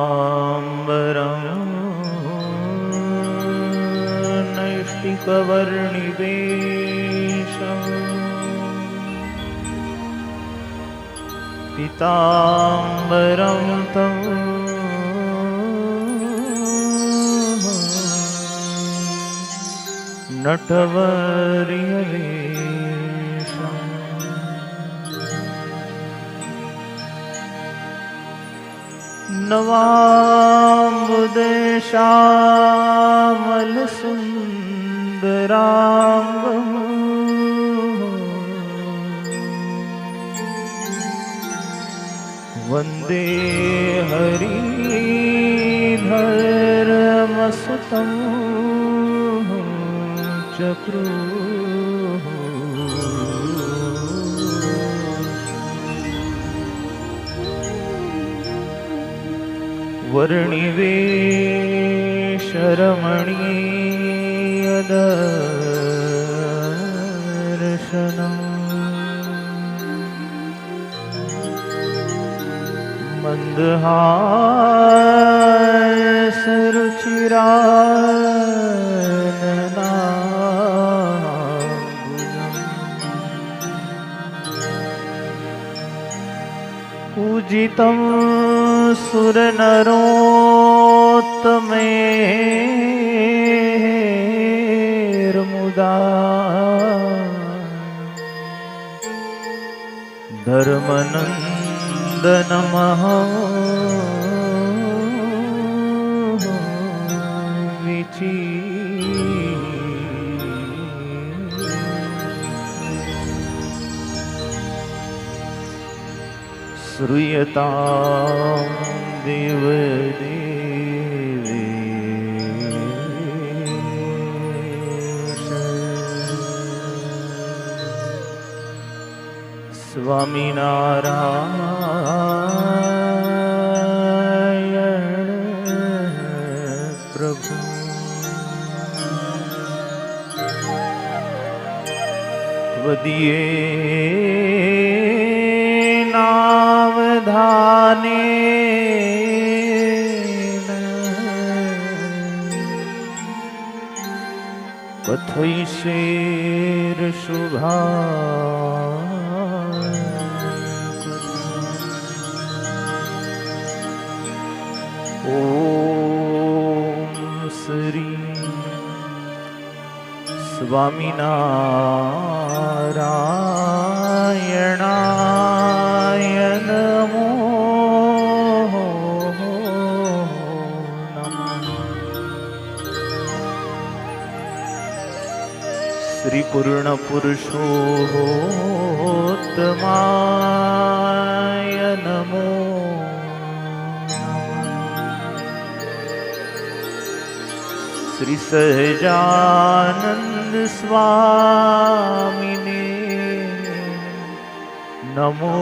सीताम्बरं नैष्टिकवर्णिवेशम् पीताम्बरं तं नटवर्यवेशम् नवाम्बुदेशामलसुन्दराङ्गम् वन्दे हरिधर्मसुतं चक्रू वर्णिवेशरमणीयदर्शनम् मन्दहासरुचिराननाम्बुजम् पूजितं सुरनरोत्तमेर्मुदा धर्मनन्दनमः श्रूयतां देवदेवेश स्वामिनारायण प्रभु त्वदीये नावधानेन कथयिष्येर्शुभा ॐ श्री स्वामिनारायणाय नमो नमः। श्री पूर्ण पुरुषोत्तमाय नमो श्री सहजानंद स्वामिने नमो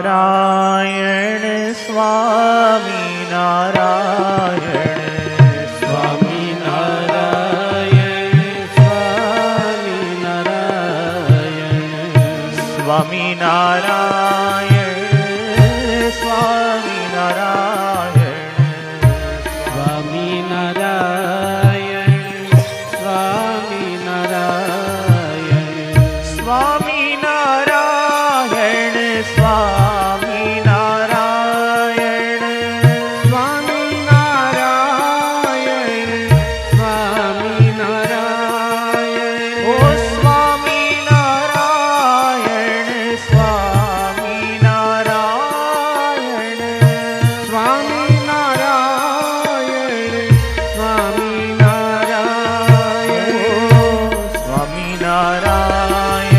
स्वामीनारायण स्वामीनारायण स्वामीनारायण स्वामीनारायण स्वामीनारायण स्वामीनारायण स्वामीनारायण स्वामीनारायण स्वामीनारायण ओ स्वामीनारायण स्वामीनारायण स्वामीनारायण स्वामीनारायण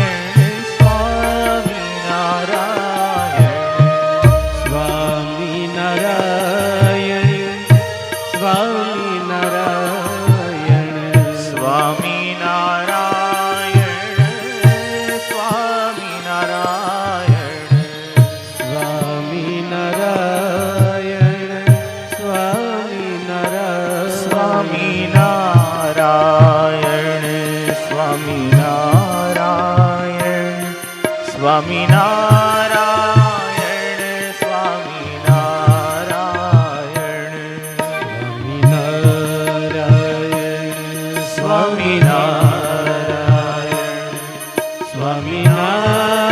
સ્વામિનારાયણ સ્વામિનારાયણ સ્વામિનારાયણ સ્વામિનારાયણ સ્વામિનારાયણ સ્વામિનારાયણ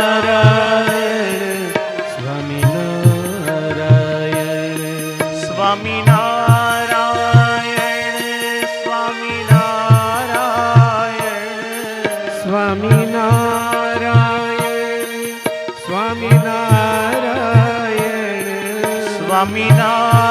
સ્વામિનારાયણ સ્વામિનારાયણ સ્વામિનારાયણ સ્વામિનારાયણ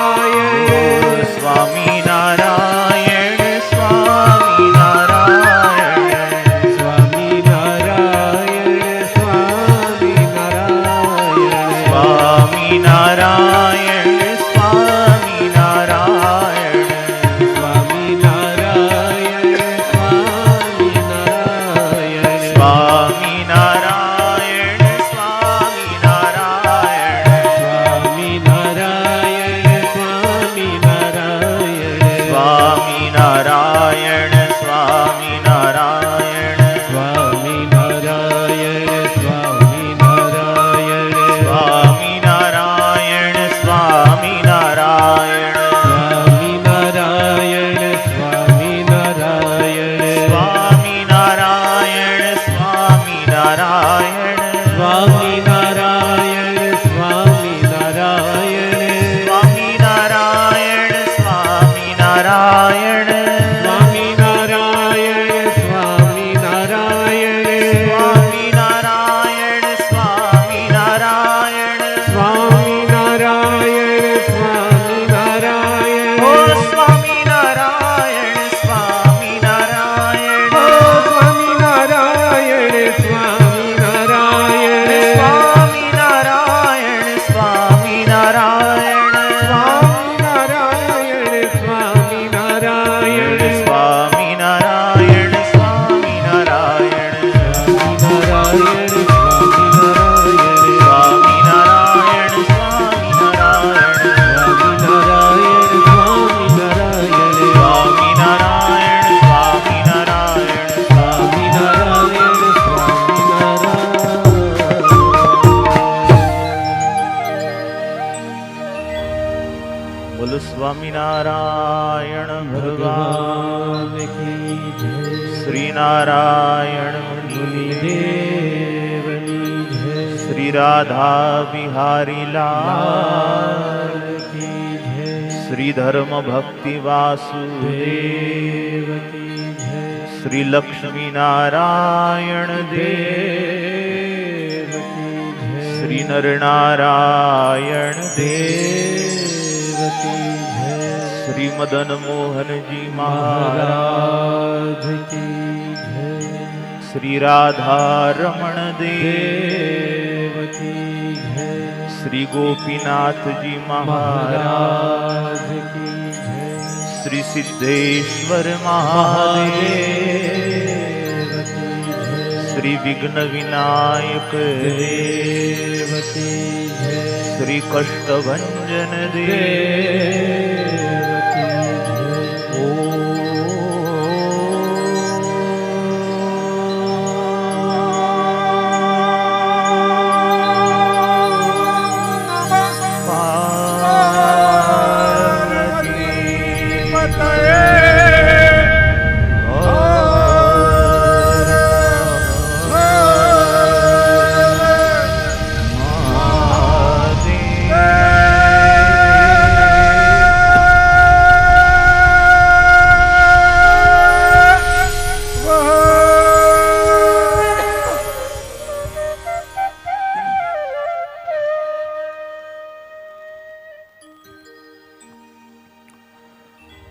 સ્વામિનારાયણ સ્વામિનારાયણ ભગવાન કી જય. શ્રી નારાયણ મુનિદેવની જય. શ્રી રાધા બિહારી લાલ કી જય. શ્રી ધર્મ ભક્તિ વાસુદેવ દેવ કી જય. શ્રી લક્ષ્મી નારાયણ દેવ કી જય. શ્રી નર નારાયણ દેવ કી જય. શ્રી મદન મોહનજી મહારાજ મહારાજ કી જય. શ્રી રાધા રમણ દેવ કી જય. શ્રી ગોપીનાથજી મહારાજ મહારાજ કી જય. શ્રી સિદ્ધેશ્વર મહાદેવ દેવ કી જય. શ્રી વિઘ્ન વિનાયક દેવ કી જય. શ્રી કષ્ટભંજન દેવ દેવ કી જય.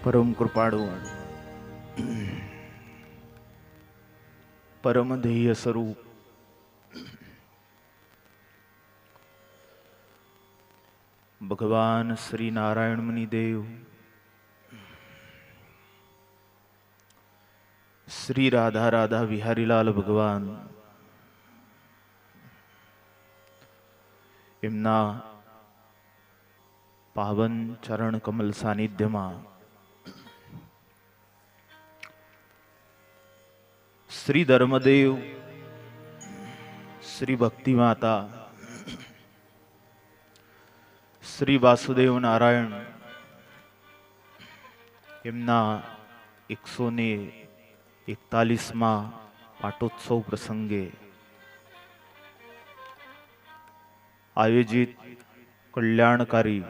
પરમ કૃપાળુ પરમ ધેય સ્વરૂપ ભગવાન શ્રી નારાયણ મુનિ દેવ શ્રી રાધા રાધા વિહારીલાલ ભગવાન એમના પાવન ચરણ કમલ સાનિધ્યમાં શ્રી ધર્મદેવ શ્રી ભક્તિ માતા શ્રી વાસુદેવ નારાયણ એમના 141માં પાટોત્સવ પ્રસંગે આયોજિત કલ્યાણકારી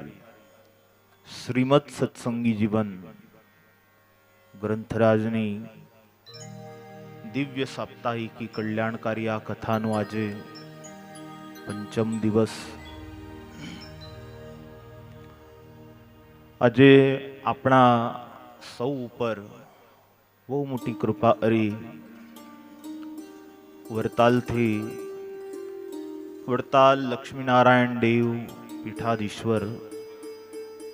શ્રીમદ સત્સંગી જીવન ગ્રંથરાજની દિવ્ય સાપ્તાહિકી કલ્યાણકારી આ કથાનો આજે પંચમ દિવસ. આજે આપણા સૌ ઉપર બહુ મોટી કૃપા કરી વડતાલ લક્ષ્મીનારાયણ દેવ પીઠાધીશ્વર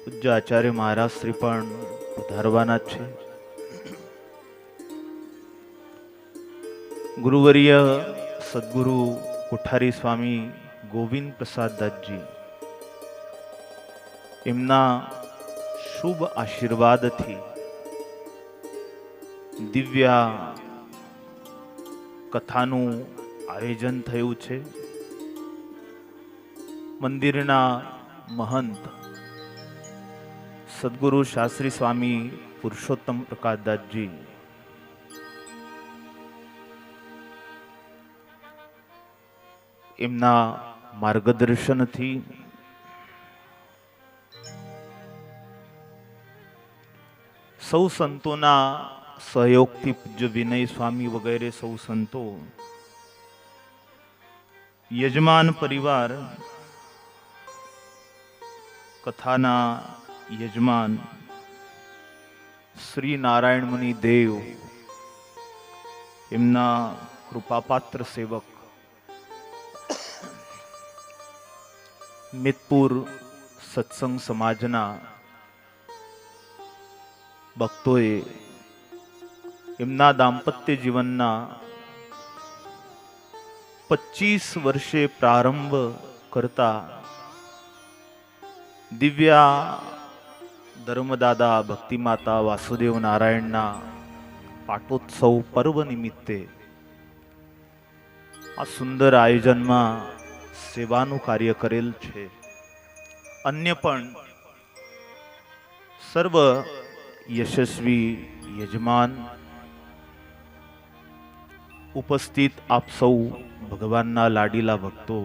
પૂજ્ય આચાર્ય મહારાજ શ્રી પણ પધારવાના છે. ગુરુવર્ય સદગુરુ કોઠારી સ્વામી ગોવિંદ પ્રસાદ દાસજી એમના શુભ આશીર્વાદથી દિવ્ય કથાનું આયોજન થયું છે. મંદિરના મહંત સદગુરુ શાસ્ત્રી સ્વામી પુરુષોત્તમ પ્રકાશદાસજી એમના માર્ગદર્શનથી સૌ સંતોના સહયોગથી પૂજ્ય વિનય સ્વામી વગેરે સૌ સંતો, યજમાન પરિવાર, કથાના યજમાન શ્રી નારાયણ મુનિ દેવ એમના કૃપાપાત્ર સેવક મિતપુર સત્સંગ સમાજના ભક્તોએ એમના દાંપત્ય જીવનના 25 વર્ષે પ્રારંભ કરતા દિવ્યા ધર્મદાદા ભક્તિમાતા વાસુદેવ નારાયણના પાટોત્સવ પર્વ નિમિત્તે આ સુંદર આયોજનમાં સેવાનું કાર્ય કરેલ છે. અન્ય પણ સર્વ યશસ્વી યજમાન ઉપસ્થિત આપ સૌ ભગવાનના લાડીલા ભક્તો,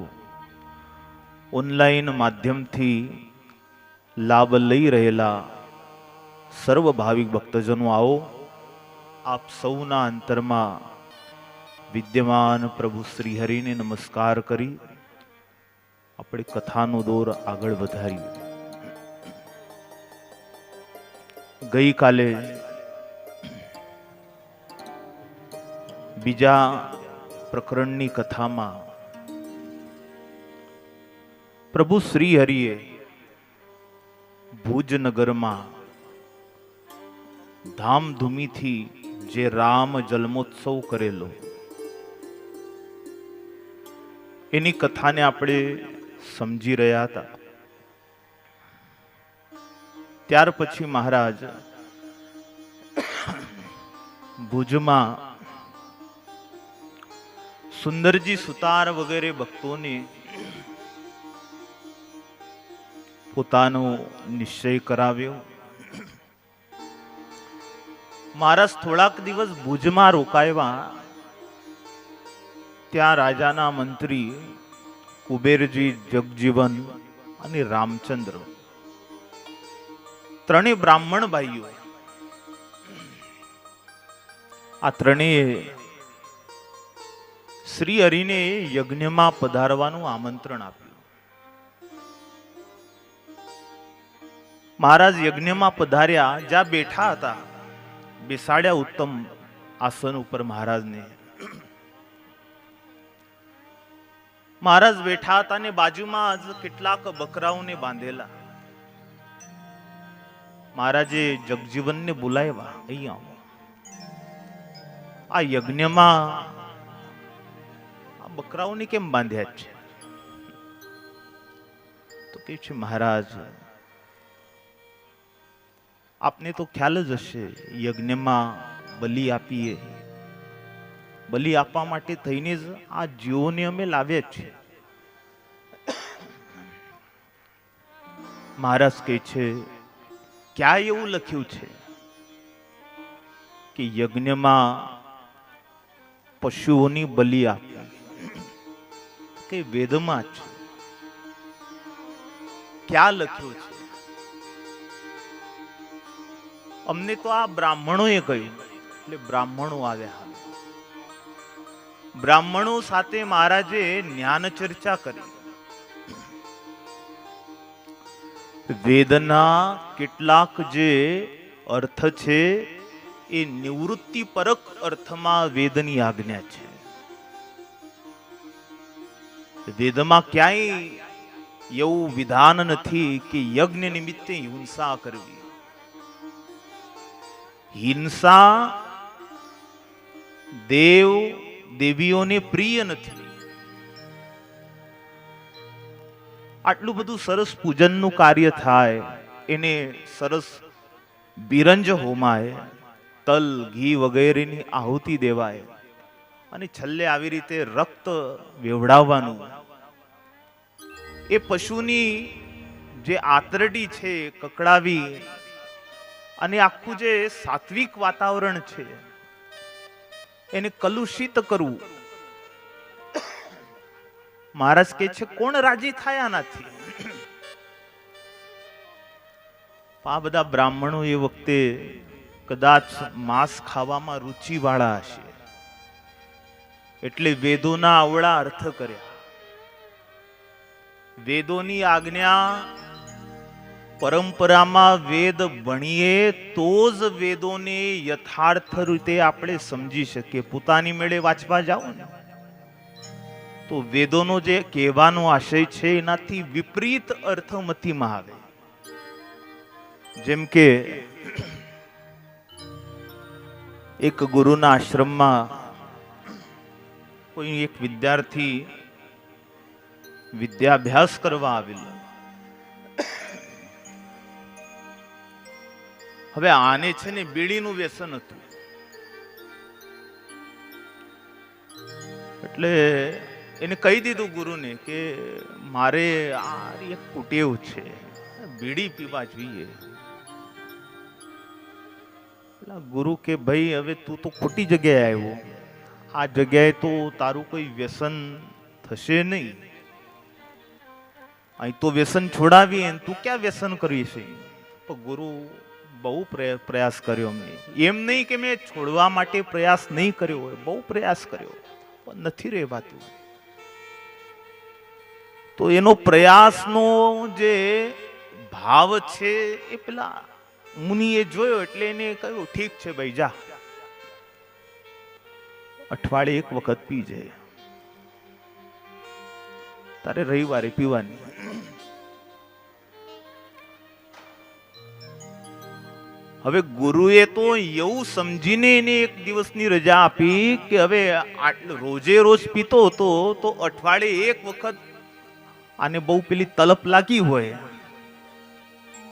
ઓનલાઈન માધ્યમથી લાભ લઈ રહેલા સર્વ ભાવિક ભક્તજનો, આવો આપ સૌના અંતરમાં વિદ્યમાન પ્રભુ શ્રી હરિને નમસ્કાર કરી આપણે કથાનો દોર આગળ વધારી. ગઈકાલે બીજા પ્રકરણની કથામાં પ્રભુ શ્રી હરિએ ભુજનગરમાં ધામધૂમીથી જે રામ જન્મોત્સવ કરેલો એની કથાને આપણે સમજી રહ્યા હતા. ત્યાર પછી મહારાજ ભુજમાં સુંદરજી સુતાર વગેરે ભક્તોને પોતાનો નિશ્ચય કરાવ્યો. મહારાજ થોડાક દિવસ ભુજમાં રોકાયા. ત્યાં રાજાના મંત્રી કુબેરજી, જગજીવન અને રામચંદ્ર ત્રણેય બ્રાહ્મણ ભાઈઓ, આ ત્રણેય શ્રી હરિને યજ્ઞમાં પધારવાનું આમંત્રણ આપ્યું. મહારાજ યજ્ઞમાં પધાર્યા. જ્યાં બેઠા હતા બેસાડ્યા ઉત્તમ આસન ઉપર મહારાજને. મહારાજ બેઠા હતા ને બાજુમાં જ કેટલાક બકરાઓને બાંધેલા. મહારાજે જગજીવનને બોલાવ્યા, અહીંયા આવો. આ યજ્ઞમાં આ બકરાઓને કેમ બાંધ્યા છે? તો કે છે, મહારાજ આપને તો ખ્યાલ જ હશે, યજ્ઞમાં બલિ આપીએ. બલિ આપવા માટે થઈને જ આ જીવોને અમે લાવ્યા છીએ. મહારાજ કહે છે, ક્યાં એવું લખ્યું છે કે યજ્ઞમાં પશુઓની બલિ આપવી? કે વેદમાં છે. ક્યાં લખ્યું છે? અમને તો આ બ્રાહ્મણોએ કહ્યું. એટલે બ્રાહ્મણો આવ્યા. બ્રાહ્મણો સાથે મહારાજે જ્ઞાન ચર્ચા કરી. વેદના કેટલાક જે અર્થ છે એ નિવૃત્તિ પરક અર્થમાં વેદની આજ્ઞા છે. વેદમાં ક્યાંય એવું વિધાન નથી કે યજ્ઞ નિમિત્તે હિંસા કરવી. હિંસા દેવ દેવીઓને પ્રિય નથી. આટલું બધું સરસ પૂજનનું કાર્ય થાય, એને સરસ બિરંજ હોમાય, તલ ઘી વગેરેની આહુતિ દેવાય, અને છેલ્લે આવી રીતે રક્ત વેવડાવવાનું. એ પશુની જે આંતરડી છે કકડાવી, અને આખું જે સાત્વિક વાતાવરણ છે એને કલુષિત કરવું. મહારાજ કહે છે, કોણ રાજી થયા નથી? આ બધા બ્રાહ્મણો એ વખતે કદાચ માંસ ખાવામાં રુચિ વાળા હશે, એટલે વેદોના અવળા અર્થ કર્યા. વેદોની આજ્ઞા, પરંપરામાં વેદ ભણીએ તો જ વેદોને યથાર્થ રીતે આપણે સમજી શકીએ. પોતાની મેળે વાંચવા જાઓ ને તો વેદોનો જે કહેવાનો આશય છે એનાથી વિપરીત અર્થ મતીમાં આવે. જેમ કે એક ગુરુના આશ્રમમાં કોઈ એક વિદ્યાર્થી વિદ્યાભ્યાસ કરવા આવેલો. હવે આને છે ને બીડીનું વ્યસન હતું. એટલે એને કહી દીધું ગુરુને કે મારે આ એક કુટેવ છે, બીડી પીવા જોઈએ. ગુરુ કે ભાઈ હવે તું તો ખોટી જગ્યાએ આવ્યો, આ જગ્યાએ તો તારું કોઈ વ્યસન થશે નહીં. અહીં તો વ્યસન છોડાવીએ, તું ક્યાં વ્યસન કરી છે? તો ગુરુ બહુ પ્રયાસ કર્યો મેં. એમ નહીં કે મેં છોડવા માટે પ્રયાસ નહીં કર્યો હોય, બહુ પ્રયાસ કર્યો પણ નથી રહેવાતું. તો એનો પ્રયાસનો જે ભાવ છે એ પેલા મુનિએ જોયો એટલે એને કહ્યું, ઠીક છે ભાઈ, જા અઠવાડિયે એક વખત પી જાય, તારે રવિવારે પીવાની. હવે ગુરુએ તો એવું સમજીને એને એક દિવસની રજા આપી કે હવે રોજે રોજ પીતો હતો તો અઠવાડિયે એક વખત આને બહુ પેલી તલપ લાગી હોય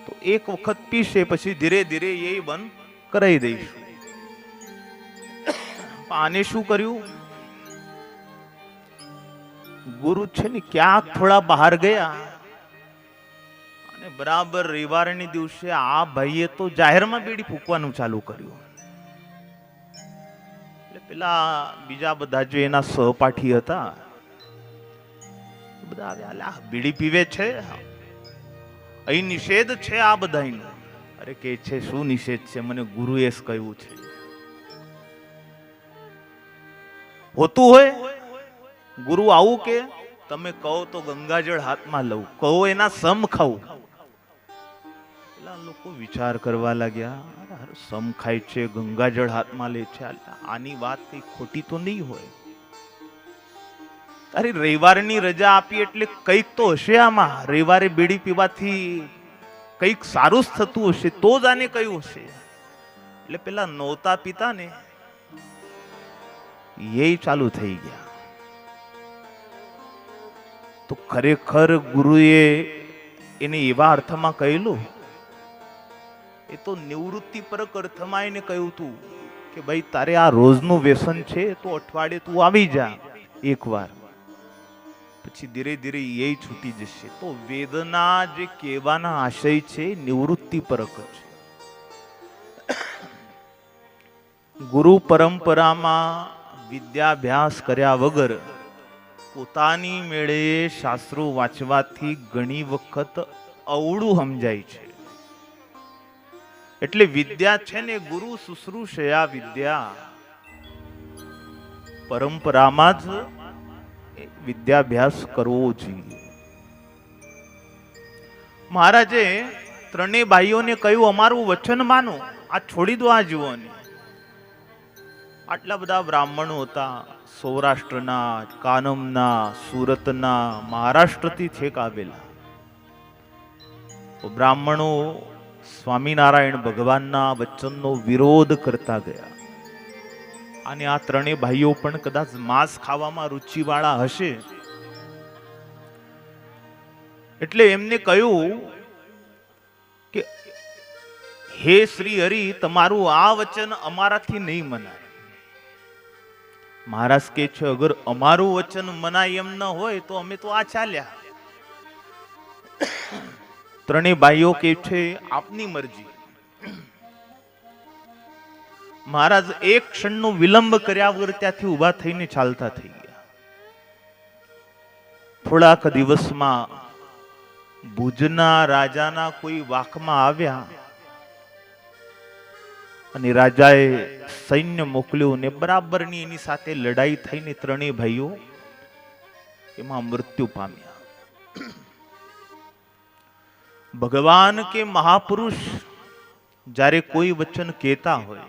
તો એક વખત પીશે, પછી ધીરે ધીરે એ બંધ કરાવી દઈશું. આને શું કર્યું? ગુરુ છે ને ક્યાંક થોડા બહાર ગયા અને બરાબર રવિવારની દિવસે આ ભાઈએ તો જાહેરમાં બીડી ફૂંકવાનું ચાલુ કર્યું. એટલે પેલા બીજા બધા જે એના સહપાઠી હતા બધા આવ્યા, બીડી પીવે છે, અહીં નિષેધ છે આ બધાનો. અરે કે છે શું નિષેધ છે? મને ગુરુએ જ કહ્યું છે. હોતું હોય ગુરુ આવું કે તમે કહો તો ગંગાજળ હાથમાં લઉં, કહો એના સમ ખાવું. પેલા લોકો વિચાર કરવા લાગ્યા, સમ ખાય છે, ગંગાજળ હાથમાં લે છે, આની વાત કઈ ખોટી તો નહીં હોય. તારી રવિવારની રજા આપી એટલે કઈક તો હશે આમાં. રવિવારે બીડી પીવાથી કઈક સારું જ થતું હશે તો જ આને કહ્યું હશે. એટલે પેલા નહોતા પિતા ને એ ચાલુ થઈ ગયા. તો ખરેખર ગુરુએ એને એવા અર્થમાં કહેલું, એ તો નિવૃત્તિ પરક અર્થમાં એને કહ્યું તું કે ભાઈ તારે આ રોજનું વ્યસન છે તો અઠવાડિયે તું આવી જા એકવાર, પછી ધીરે ધીરે એ છૂટી જશે. તો વેદના જે કહેવાના આશય છે નિવૃત્તિ પરક છે. ગુરુ પરંપરામાં વિદ્યાભ્યાસ કર્યા વગર પોતાની મેળે શાસ્ત્રો વાંચવાથી ઘણી વખત અવળું સમજાય છે. એટલે વિદ્યા છે ને ગુરુ શુશ્રૂષયા વિદ્યા, પરંપરામાં જ વિદ્યાભ્યાસ કરવો જોઈએ. મહારાજે ત્રણેય ભાઈઓને કહ્યું, અમારું વચન માનો, આ છોડી દો આ જીવોને. આટલા બધા બ્રાહ્મણો હતા, સૌરાષ્ટ્રના, કાનમના, સુરતના, મહારાષ્ટ્રથી છેક આવેલા. બ્રાહ્મણો સ્વામિનારાયણ ભગવાનના વચનનો વિરોધ કરતા ગયા. અને આ ત્રણેય ભાઈઓ પણ કદાચ માંસ ખાવામાં રુચિવાળા હશે એટલે એમને કહ્યું કે હે શ્રી હરિ, તમારું આ વચન અમારાથી નહીં મનાય. મહારાજ કે છે, અગર અમારું વચન મનાય એમ ન હોય તો અમે તો આ ચાલ્યા. ત્રણેય ભાઈઓ કે છે આપની મરજી. મહારાજ એક ક્ષણનો વિલંબ કર્યા વગર ત્યાંથી ઉભા થઈને ચાલતા થઈ ગયા. થોડાક દિવસમાં ભુજના રાજાના કોઈ વાકમાં આવ્યા અને રાજાએ સૈન્ય મોકલ્યું ને બરાબરની એની સાથે લડાઈ થઈને ત્રણેય ભાઈઓ એમાં મૃત્યુ પામ્યા. ભગવાન કે મહાપુરુષ જ્યારે કોઈ વચન કહેતા હોય,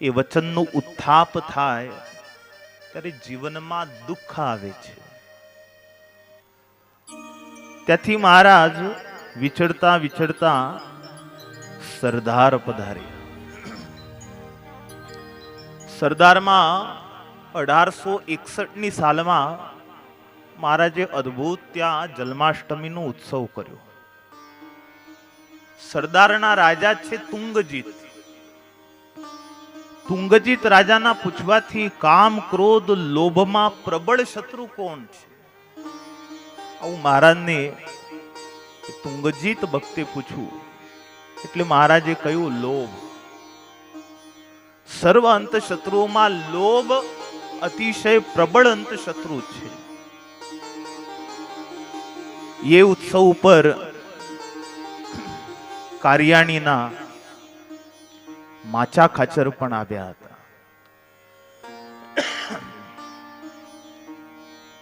એ વચનનું ઉત્થાપ થાય ત્યારે જીવનમાં દુઃખ આવે છે. ત્યાંથી મહારાજ વિચરતા વિચરતા સરદાર પધાર્યા. સરદારમાં 1861ની સાલમાં મહારાજે અદ્ભુત ત્યાં જન્માષ્ટમીનો ઉત્સવ કર્યો. સરદારના રાજા છે તુંગજીત. તુંગજીત રાજાના પૂછવાથી કામ ક્રોધ લોભમાં પ્રબળ શત્રુ કોણ છે, આવું મહારાજને તુંગજીત ભક્તે પૂછ્યું. એટલે મહારાજે કહ્યું લોભ. સર્વ અંત શત્રુઓમાં લોભ અતિશય પ્રબળ અંત શત્રુ છે. એ ઉત્સવ ઉપર કારિયાણીના માચા ખાચર પણ આવ્યા હતા.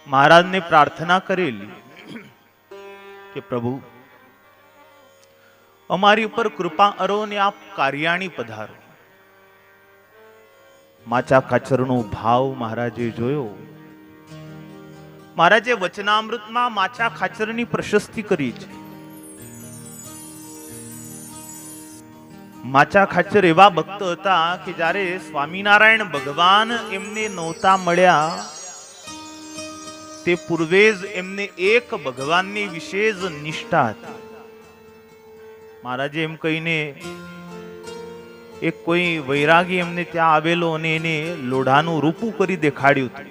મહારાજને પ્રાર્થના કરેલી કે પ્રભુ અમારી ઉપર કૃપા કરો ને આપ કારિયાણી પધારો. માચા ખાચરનો ભાવ મહારાજે જોયો. મહારાજે વચનામૃતમાં માચા ખાચરની પ્રશસ્તિ કરી છે. માચા ખાચર એવા ભક્ત હતા કે જ્યારે સ્વામિનારાયણ ભગવાન એમને નહોતા મળ્યા તે પૂર્વે જ એમને એક ભગવાનની વિશેષ નિષ્ઠા હતી. મહારાજે એમ કહીને એક કોઈ વૈરાગી એમને ત્યાં આવેલો અને એને લોઢાનું રૂપું કરી દેખાડ્યું હતું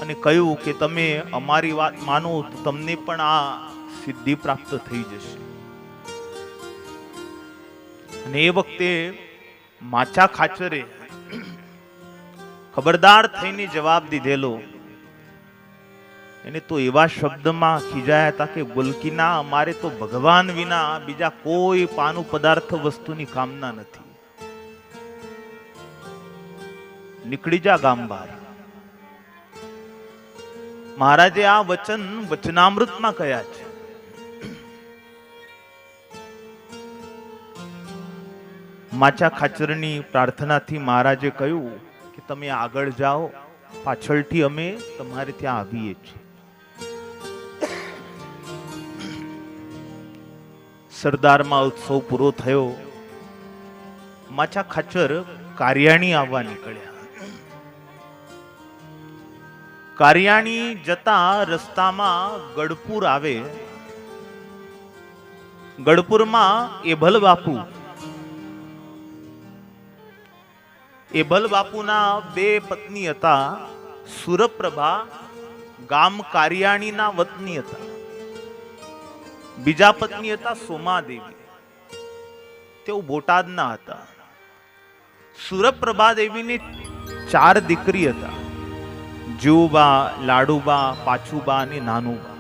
અને કહ્યું કે તમે અમારી વાત માનો તો તમને પણ આ સિદ્ધિ પ્રાપ્ત થઈ જશે. અને એ વખતે માચા ખાચરે ખબરદાર થઈને જવાબ દીધેલો. એને તો એવા શબ્દમાં ખીજાયા હતા કે ગુલકીના અમારે તો ભગવાન વિના બીજા કોઈ પાનું પદાર્થ વસ્તુની કામના નથી. નીકળી જા ગામ બહાર. મહારાજે આ વચન વચનામૃતમાં કહ્યા છે. માચા ખાચરની પ્રાર્થનાથી મહારાજે કહ્યું કે તમે આગળ જાઓ, પાછળથી અમે તમારે ત્યાં આવીએ છીએ. સરદારમાં ઉત્સવ પૂરો થયો. માચા ખાચર કારિયાણી આવવા નીકળ્યા. કારિયાણી જતા રસ્તામાં ગઢપુર આવે. ગઢપુરમાં એભલ બાપુ, એભલ બાપુના બે પત્ની હતા. સુરપ્રભા ગામ કારિયાણીના વતની હતા. બીજા પત્ની હતા સોમાદેવી, તેઓ બોટાદના હતા. સુરપ્રભા દેવીને 4 દીકરી હતા. જીવુબા, લાડુબા, પાછુબા અને નાનુબા.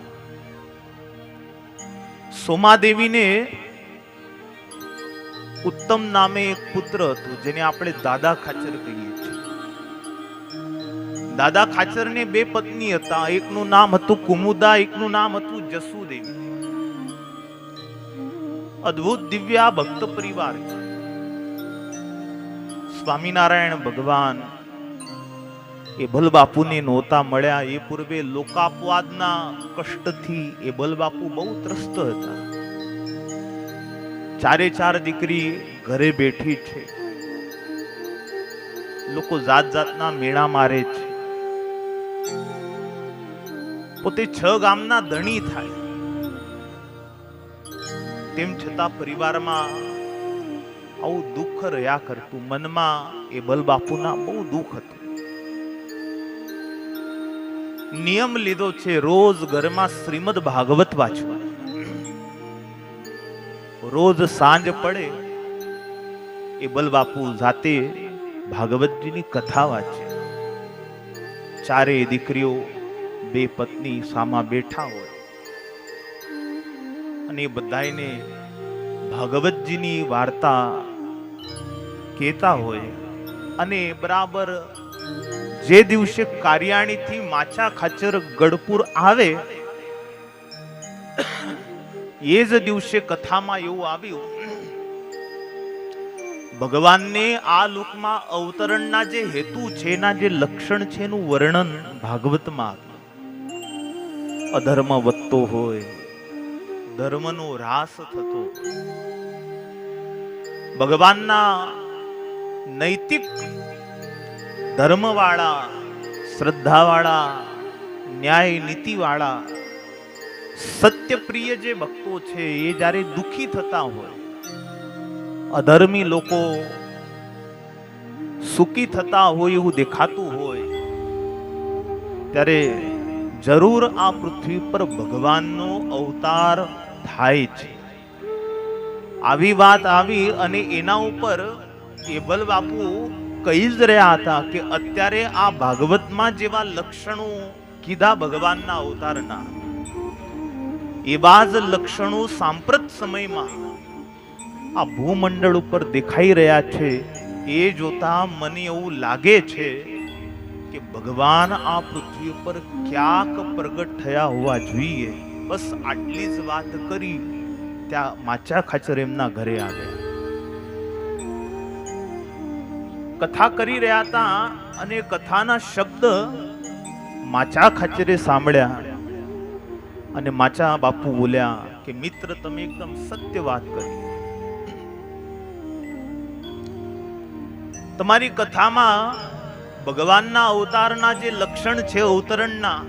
સોમાદેવીને ઉત્તમ નામે એક પુત્ર હતો જેને આપણે દાદા ખાચર કહીએ છીએ. દાદા ખાચરને 2 પત્ની હતા. એકનું નામ હતું કુમુદા, એકનું નામ હતું જસુદેવી. અદ્ભુત દિવ્ય ભક્ત પરિવાર છે. સ્વામિનારાયણ ભગવાન એભલ બાપુને નહોતા મળ્યા એ પૂર્વે લોકાપવાદના કષ્ટથી એભલ બાપુ બહુ ત્રસ્ત હતા. 4 દીકરી ઘરે બેઠી છે. લોકો જાત જાતના મેળા મારે છે. પોતે 6 ગામના ધણી થાય. તેમ છતાં પરિવારમાં આવું દુઃખ રહ્યા કરતું. મનમાં એભલ બાપુના બહુ દુઃખ હતું. નિયમ લીધો છે રોજ ઘરમાં શ્રીમદ ભાગવત વાંચવા. રોજ સાંજ પડે એભલ બાપુ જાતે ભાગવતજીની કથા વાંચે. 4 દીકરીઓ 2 પત્ની સામા બેઠા હોય અને બધાને ભાગવતજીની વાર્તા કહેતા હોય. અને બરાબર જે દિવસે કારિયાણીથી માચા ખાચર ગઢપુર આવે એ જ દિવસે કથામાં એવું આવ્યું, ભગવાનને આ લોકમાં અવતરણના જે હેતુ છે, એના જે લક્ષણ છે એનું વર્ણન ભાગવતમાં આવ્યું. અધર્મ વધતો હોય, ધર્મનો રાસ થતો, ભગવાનના નૈતિક ધર્મવાળા, શ્રદ્ધાવાળા, ન્યાય નીતિવાળા, સત્યપ્રિય જે ભક્તો છે એ જ્યારે દુઃખી થતા હોય, અધર્મી લોકો સુખી થતા હોય એવું દેખાતું હોય, ત્યારે જરૂર આ પૃથ્વી પર ભગવાનનો અવતાર થાય છે. આવી વાત આવી અને એના ઉપર એભલ બાપુ કહી જ રહ્યા હતા કે અત્યારે આ ભાગવતમાં જેવા લક્ષણો કીધા ભગવાનના અવતારના, એવા જ લક્ષણો સાંપ્રત સમયમાં આ ભૂમંડળ ઉપર દેખાઈ રહ્યા છે. એ જોતા મને એવું લાગે છે કે ભગવાન આ પૃથ્વી ઉપર ક્યાંક પ્રગટ થયા હોવા જોઈએ. બસ આટલી જ વાત કરી ત્યાં માચા ખાચર એમના ઘરે આવ્યા. કથા કરી રહ્યા હતા અને કથાના શબ્દ માચા ખાચરે સાંભળ્યા અને માચા બાપુ બોલ્યા કે મિત્ર, તમે એકદમ સત્ય વાત કરી. તમારી કથામાં ભગવાનના અવતારના જે લક્ષણ છે અવતરણના,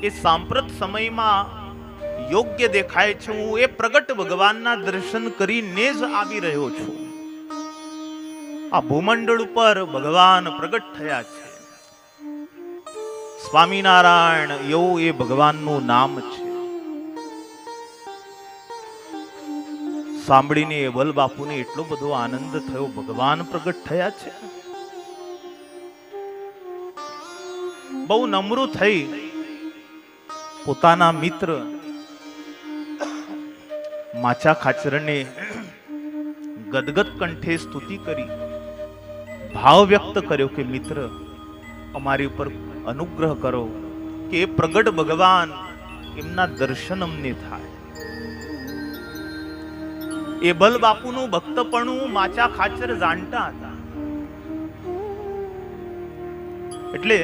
એ સાંપ્રત સમયમાં યોગ્ય દેખાય છે. હું એ પ્રગટ ભગવાનના દર્શન કરીને જ આવી રહ્યો છું. આ ભૂમંડળ ઉપર ભગવાન પ્રગટ થયા છે. સ્વામિનારાયણ એવું એ ભગવાનનું નામ છે. સાંભળીને વલ બાપુને એટલો બધો આનંદ થયો. ભગવાન પ્રગટ થયા છે. બહુ નમ્ર થઈ પોતાના મિત્ર માચા ખાચરને ગદગદ કંઠે સ્તુતિ કરી, ભાવ વ્યક્ત કર્યો કે મિત્ર, અમારી ઉપર અનુગ્રહ કરો કે એ પ્રગટ ભગવાન એમના દર્શન અમને થાય. એ બલ બાપુનું ભક્તપણું માચા ખાચર જાણતા હતા. એટલે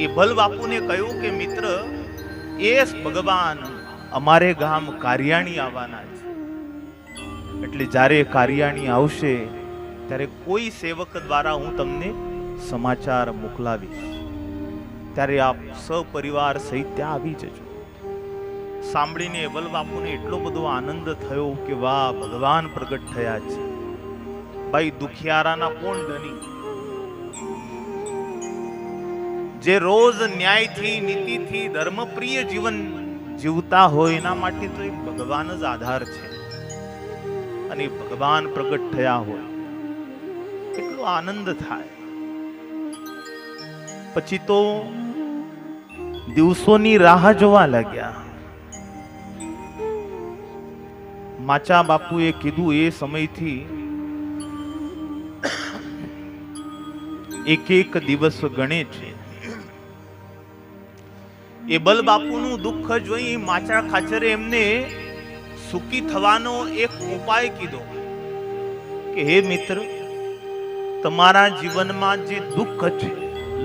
એ બલ બાપુને કહ્યું કે મિત્ર, એ ભગવાન અમારે ગામ કારિયાણી આવવાના છે. એટલે જ્યારે કારિયાણી આવશે ત્યારે કોઈ સેવક દ્વારા હું તમને સમાચાર મોકલાવીશ. ત્યારે આપ સપરિવાર સહિત ત્યાં આવી જજો. સાંભળીને વલ બાપુને એટલો બધો આનંદ થયો કે વાહ, ભગવાન પ્રગટ થયા છે. ભાઈ, દુખિયારાના કોણ ધણી? જે રોજ ન્યાયથી, નીતિથી, ધર્મપ્રિય જીવન જીવતા હોય એના માટે તો એક ભગવાન જ આધાર છે. અને ભગવાન પ્રગટ થયા હોય કેટલો આનંદ થાય. પછી તો દિવસોની રાહ જોવા લાગ્યા. માચા બાપુએ કીધું એ સમયથી એક એક દિવસ ગણે છે. એ બલ બાપુનું દુઃખ જોઈ માચા ખાચરે એમને સુખી થવાનો એક ઉપાય કીધો કે હે મિત્ર, તમારા જીવનમાં જે દુઃખ છે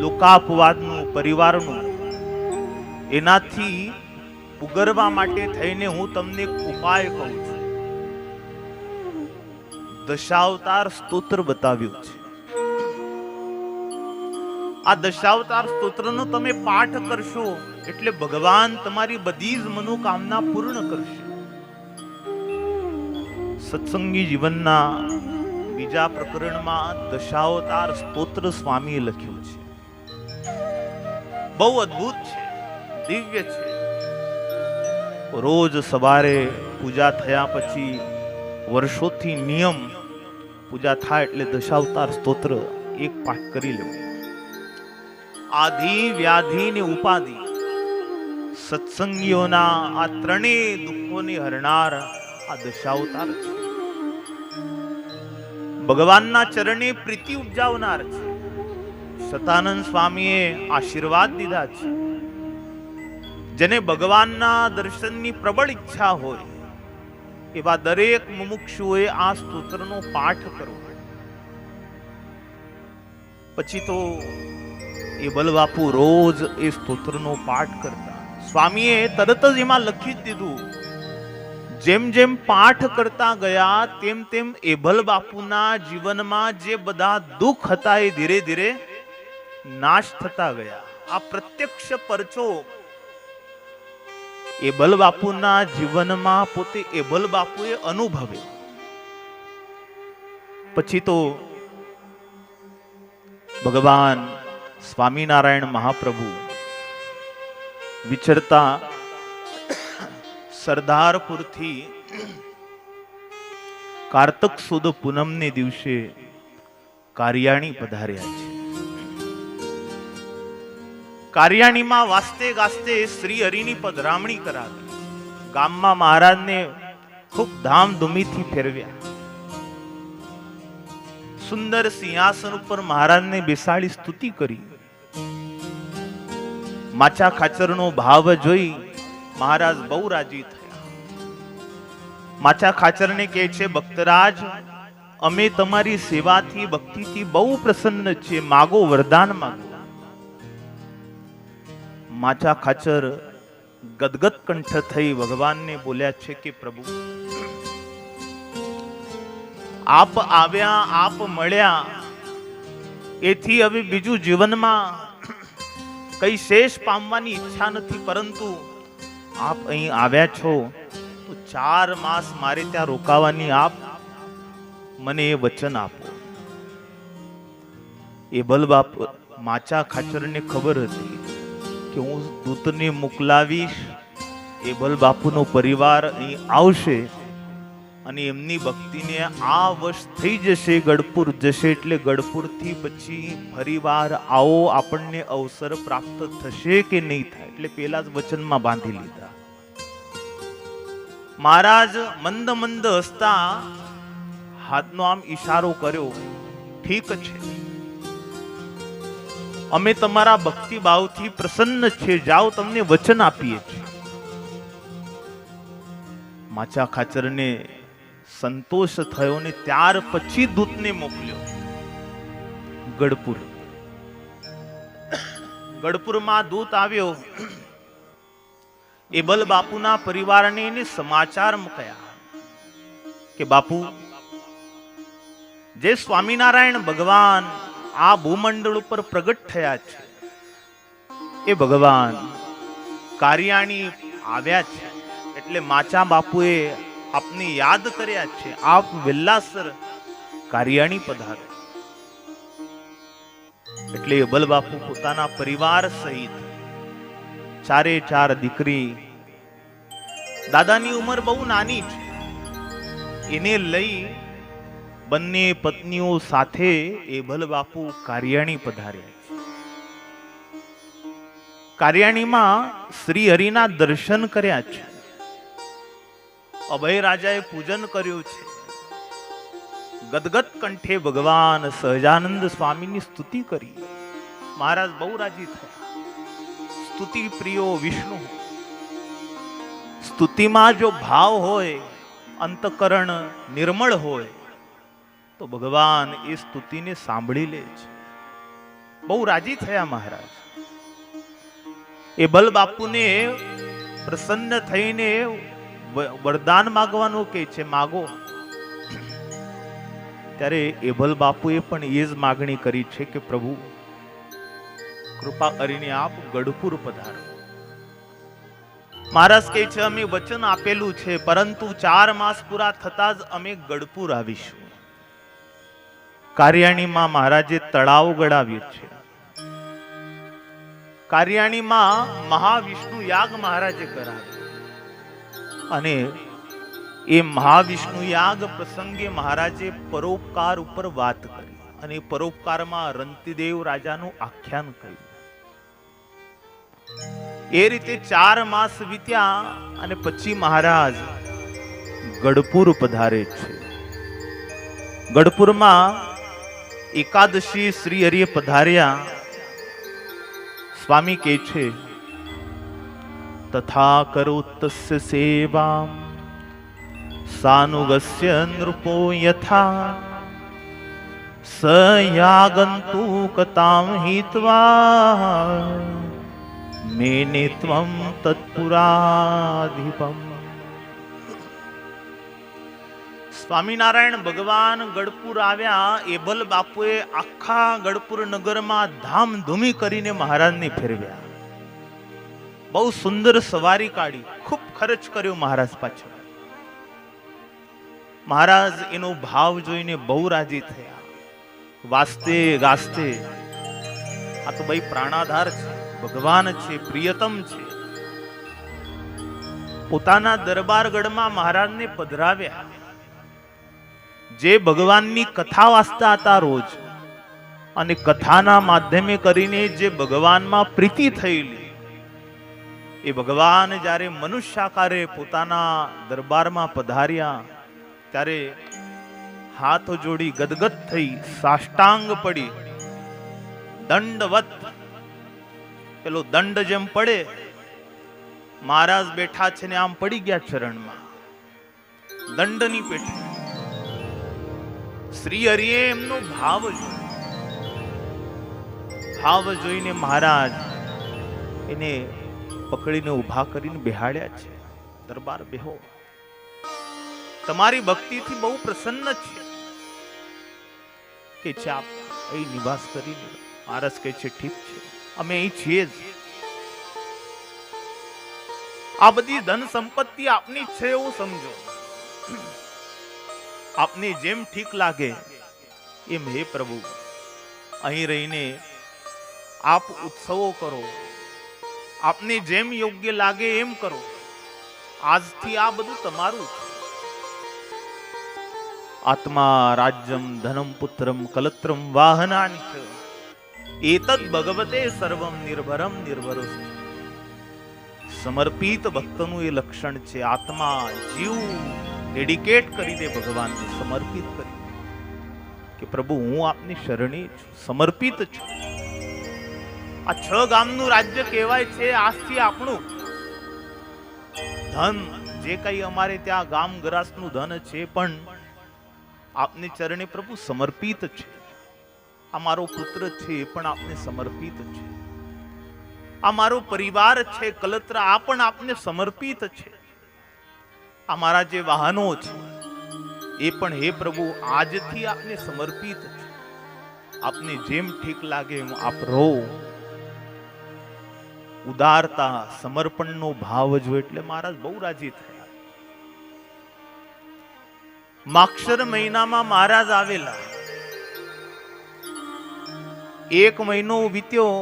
લોકાપવાદનું, પરિવારનું, એનાથી ઉગરવા માટે થઈને હું તમને એક ઉપાય કહું છું. દશાવતાર સ્તોત્ર બતાવ્યું છે. આ દશાવતાર સ્તોત્રનો તમે પાઠ કરશો એટલે ભગવાન તમારી બધી જ મનોકામના પૂર્ણ કરશે. સત્સંગી જીવનના બીજા પ્રકરણમાં દશાવતાર સ્તોત્ર સ્વામીએ લખ્યું છે. બહુ અદ્ભુત છે, દિવ્ય છે. રોજ સવારે પૂજા થયા પછી વર્ષોથી નિયમ પૂજા થાય એટલે દશાવતાર સ્તોત્ર એક પાઠ કરી લેવું. આધિ, વ્યાધિ ને ઉપાધિ, સત્સંગીઓના આ ત્રણેય દુઃખોને હરનાર આ દશાવતાર છે. ભગવાનના ચરણે પ્રીતિ ઉપજાવનાર છે. સતાનંદ સ્વામીએ આશીર્વાદ દીધા છે. જેને ભગવાનના દર્શનની પ્રબળ ઈચ્છા હોય એવા દરેક મુમુક્ષુએ આ સ્તોત્રનો પાઠ કરવો. પછી તો એ બલબાપુ રોજ એ સ્તોત્રનો પાઠ કરતા. સ્વામીએ તરત જ એમાં લખી દીધું. જેમ જેમ પાઠ કરતા ગયા તેમ તેમ એ બલબાપુના જીવનમાં જે બધા દુઃખ હતા એ ધીરે ધીરે નાશ થતા ગયા. આ પ્રત્યક્ષ પરચો એ બલબાપુના જીવનમાં પોતે એ બલબાપુએ અનુભવે. પછી તો ભગવાન સ્વામિનારાયણ મહાપ્રભુ વિચરતા સરદારપુરથી કારતક સુદ પૂનમને દિવસે કારિયાણી પધાર્યા છે. કારિયાણીમાં વાસ્તે ગાસ્તે શ્રી હરિની પધરામણી કરાવી. ગામમાં મહારાજને ખૂબ ધામધૂમીથી ફેરવ્યા. સુંદર સિંહાસન ઉપર મહારાજને બેસાડી સ્તુતિ કરી. માચા ખાચરનો ભાવ જોઈ મહારાજ બહુ રાજી થયા. માચા ખાચરને કહે છે, ભક્તરાજ, અમે તમારી સેવાથી ભક્તિથી બહુ પ્રસન્ન છીએ, માગો, વરદાન માગો. માચા ખાચર ગદગદ કંઠ થઈ ભગવાનને બોલ્યા છે કે પ્રભુ, આપ આવ્યા, આપ મળ્યા, એથી હવે બીજું જીવનમાં કઈ શેષ પામવાની ઈચ્છા નથી, પરંતુ આપ અહીં આવ્યા છો તો 4 માસ મારે ત્યાં રોકાવાની આપ મને એ વચન આપો. એ બલબાપ માચા ખાચરને ખબર હતી કે હું દૂતને મોકલાવીશ, એ બલબાપુનો પરિવાર અહીં આવશે અને એમની ભક્તિને આ વશ થઈ જશે, ગઢપુર જશે, એટલે ગઢપુરથી પછી ફરીવાર આવો આપણને અવસર પ્રાપ્ત થશે કે નહીં થાય, એટલે પેલા જ વચનમાં બાંધી લીધા. મહારાજ મંદ મંદ હસતા હાથનો આમ ઈશારો કર્યો, ઠીક છે, અમે તમારા ભક્તિ ભાવથી પ્રસન્ન છીએ, જાઓ, તમને વચન આપીએ છીએ. માચા ખાચરને સંતોષ થયો ને ત્યાર પછી દૂતને મોકલ્યો ગઢપુર. ગઢપુરમાં દૂત આવ્યો. એ બલ બાપુના પરિવારને એને સમાચાર મૂક્યા કે બાપુ, જે સ્વામિનારાયણ ભગવાન આ ભૂમંડળ ઉપર પ્રગટ થયા છે, એ ભગવાન કારિયાણી આવ્યા છે, એટલે માચા બાપુએ આપને યાદ કર્યા છે, આપ વેલ્લાસર કારિયાણી પધારો. એટલે બલ બાપુ પોતાના પરિવાર સહિત 4 દીકરી, દાદાની ઉંમર બહુ નાની છે, એને લઈ બંને પત્નીઓ સાથે એ બલ બાપુ કારિયાણી પધાર્યા. કારિયાણીમાં શ્રી હરિના દર્શન કર્યા છે. અભય રાજાએ પૂજન કર્યું છે. ગદગદ કંઠે ભગવાન સહજાનંદ સ્વામીની સ્તુતિ કરી. મહારાજ બહુ રાજી થયા. સ્તુતિ પ્રિયો વિષ્ણુ. સ્તુતિમાં જો ભાવ હોય, અંતકરણ નિર્મળ હોય, તો ભગવાન એ સ્તુતિને સાંભળી લે છે. બહુ રાજી થયા મહારાજ. એ બલ બાપુને પ્રસન્ન થઈને વરદાન માગવાનું કહે છે, માગો. ત્યારે એબલ બાપુએ પણ એ જ માગણી કરી છે કે પ્રભુ, કૃપા કરીને આપ ગઢપુર પધારો. મહારાજ કહે છે, અમે વચન આપેલું છે, પરંતુ 4 માસ પૂરા થતા જ અમે ગઢપુર આવીશું. કારિયાણીમાં મહારાજે તળાવ ગળાવ્યું છે. કારિયાણીમાં મહાવિષ્ણુ યાગ મહારાજે કરાવ્યો અને એ મહાવિષ્ણુ યાગ પ્રસંગે મહારાજે પરોપકાર ઉપર વાત કરી અને પરોપકારમાં રંતિદેવ રાજાનું આખ્યાન કર્યું. એ રીતે 4 માસ વીત્યા અને પછી મહારાજ ગઢપુર પધારે છે. ગઢપુરમાં એકાદશી શ્રી હરિએ પધાર્યા. સ્વામી કહે છે, તથા કરોતસ્ય સેવામ સાનુગસ્ય નૃપો યથા સયાગંતુ કતામ હિત્વા મેને ત્વમ તત્પુરાધિપમ. સ્વામિનારાયણ ભગવાન ગઢપુર આવ્યા. એબલ બાપુએ આખા ગઢપુર નગરમાં ધામધૂમી કરીને મહારાજને ફેરવ્યા. બહુ સુંદર સવારી કાઢી, ખૂબ ખર્ચ કર્યો મહારાજ પાછળ. મહારાજ એનો ભાવ જોઈને બહુ રાજી થયા. વાસ્તે ગાસ્તે, આ તો ભાઈ પ્રાણાધાર છે, ભગવાન છે, પ્રિયતમ છે. પોતાના દરબારગઢમાં મહારાજને પધરાવ્યા. જે ભગવાનની કથા વાંચતા હતા રોજ, અને કથાના માધ્યમે કરીને જે ભગવાનમાં પ્રીતિ થયેલી, એ ભગવાન જ્યારે મનુષ્ય આકારે પોતાના દરબારમાં પધાર્યા ત્યારે હાથ જોડી ગદગદ થઈ સાષ્ટાંગ પડી દંડવત, પેલો દંડ જેમ પડે, મહારાજ બેઠા છે ને આમ પડી ગયા ચરણમાં દંડની પેઠે. શ્રી હરિએ એમનો ભાવ જોઈને મહારાજ એને પકડીને ઉભા કરીને બેહાડ્યા છે. દરબાર બેહો, તમારી ભક્તિથી બહુ પ્રસન્ન છે કે આપ અહીં નિવાસ કરીને. મહારાજ કહે છે ઠીક છે, અમે અહીં છીએ જ. આ બધી ધન સંપત્તિ આપની છે એવું સમજો, આપને જેમ ઠીક લાગે એમ હે પ્રભુ અહીં રહીને આપ ઉત્સવો કરો, આપને જેમ યોગ્ય લાગે એમ કરો. આજથી આ બધું તમારું છે. આત્મા રાજ્યમ ધનમ પુત્રમ કલત્રમ વાહનાનિ ચ એતદ ભગવતે સર્વમ નિર્ભરમ નિર્ભરો. સમર્પિત ભક્તનું એ લક્ષણ છે. આત્મા જીવ ડેડિકેટ કરી દે ભગવાનને, સમર્પિત કરી કે પ્રભુ હું આપની શરણે છું, સમર્પિત છું. આ 6 ગામનું રાજ્ય કહેવાય છે આજથી આપણું. ધન જે કઈ અમારે ત્યાં ગામ ગ્રાસનું ધન છે પણ આપને ચરણે પ્રભુ સમર્પિત છે. આ મારો પુત્ર છે એ પણ આપને સમર્પિત છે. આ મારો પરિવાર છે કલત્ર, આ પણ આપને સમર્પિત છે. આ મારા જે વાહનો છે એ પણ હે પ્રભુ આજથી આપને સમર્પિત છે. આપને જેમ ઠીક લાગે એમ આપ રહો. ઉદારતા, સમર્પણનો ભાવ જો એટલે મહારાજ બહુ રાજી થયા. માક્ષર મહિનામાં મહારાજ આવેલા. 1 મહિનો વીત્યો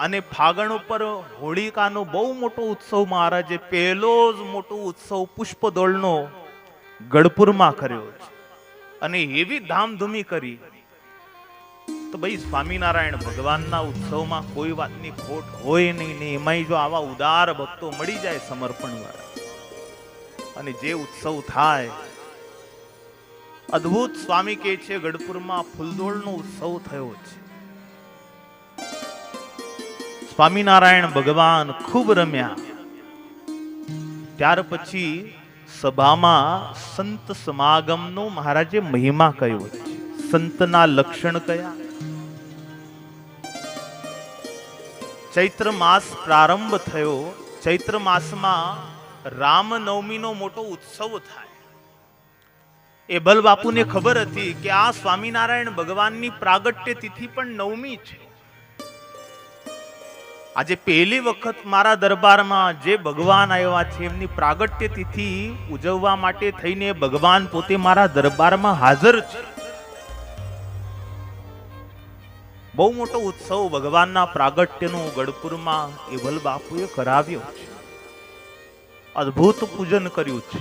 અને ફાગણ ઉપર હોળિકાનો બહુ મોટો ઉત્સવ મહારાજે, પહેલો જ મોટો ઉત્સવ પુષ્પદોળનો ગઢપુરમાં કર્યો છે અને એવી ધામધૂમી કરી. તો ભાઈ સ્વામિનારાયણ ભગવાનના ઉત્સવમાં કોઈ વાતની ખોટ હોય નહીં ને એમાંય જો આવા ઉદાર ભક્તો મળી જાય સમર્પણ વાળા, અને જે ઉત્સવ થાય અદ્ભુત. સ્વામી કહે છે ગઢપુરમાં ફૂલદોળનો ઉત્સવ થયો છે. સ્વામિનારાયણ ભગવાન ખૂબ રમ્યા. ત્યાર પછી સભામાં સંત સમાગમનો મહારાજે મહિમા કયો છે. સંતના લક્ષણ કયા? ચૈત્ર માસ પ્રારંભ થયો. ચૈત્ર માસમાં રામનવમીનો મોટો ઉત્સવ થાય. એ બલ બાપુને ખબર હતી કે આ સ્વામિનારાયણ ભગવાનની પ્રાગટ્ય તિથિ પણ નવમી છે. આજે પહેલી વખત મારા દરબારમાં જે ભગવાન આવ્યા છે એમની પ્રાગટ્ય તિથિ ઉજવવા માટે થઈને ભગવાન પોતે મારા દરબારમાં હાજર છે. બહુ મોટો ઉત્સવ ભગવાનના પ્રાગટ્યનો ગઢપુરમાં એવલ બાપુએ કરાવ્યો છે. અદ્ભુત પૂજન કર્યું છે.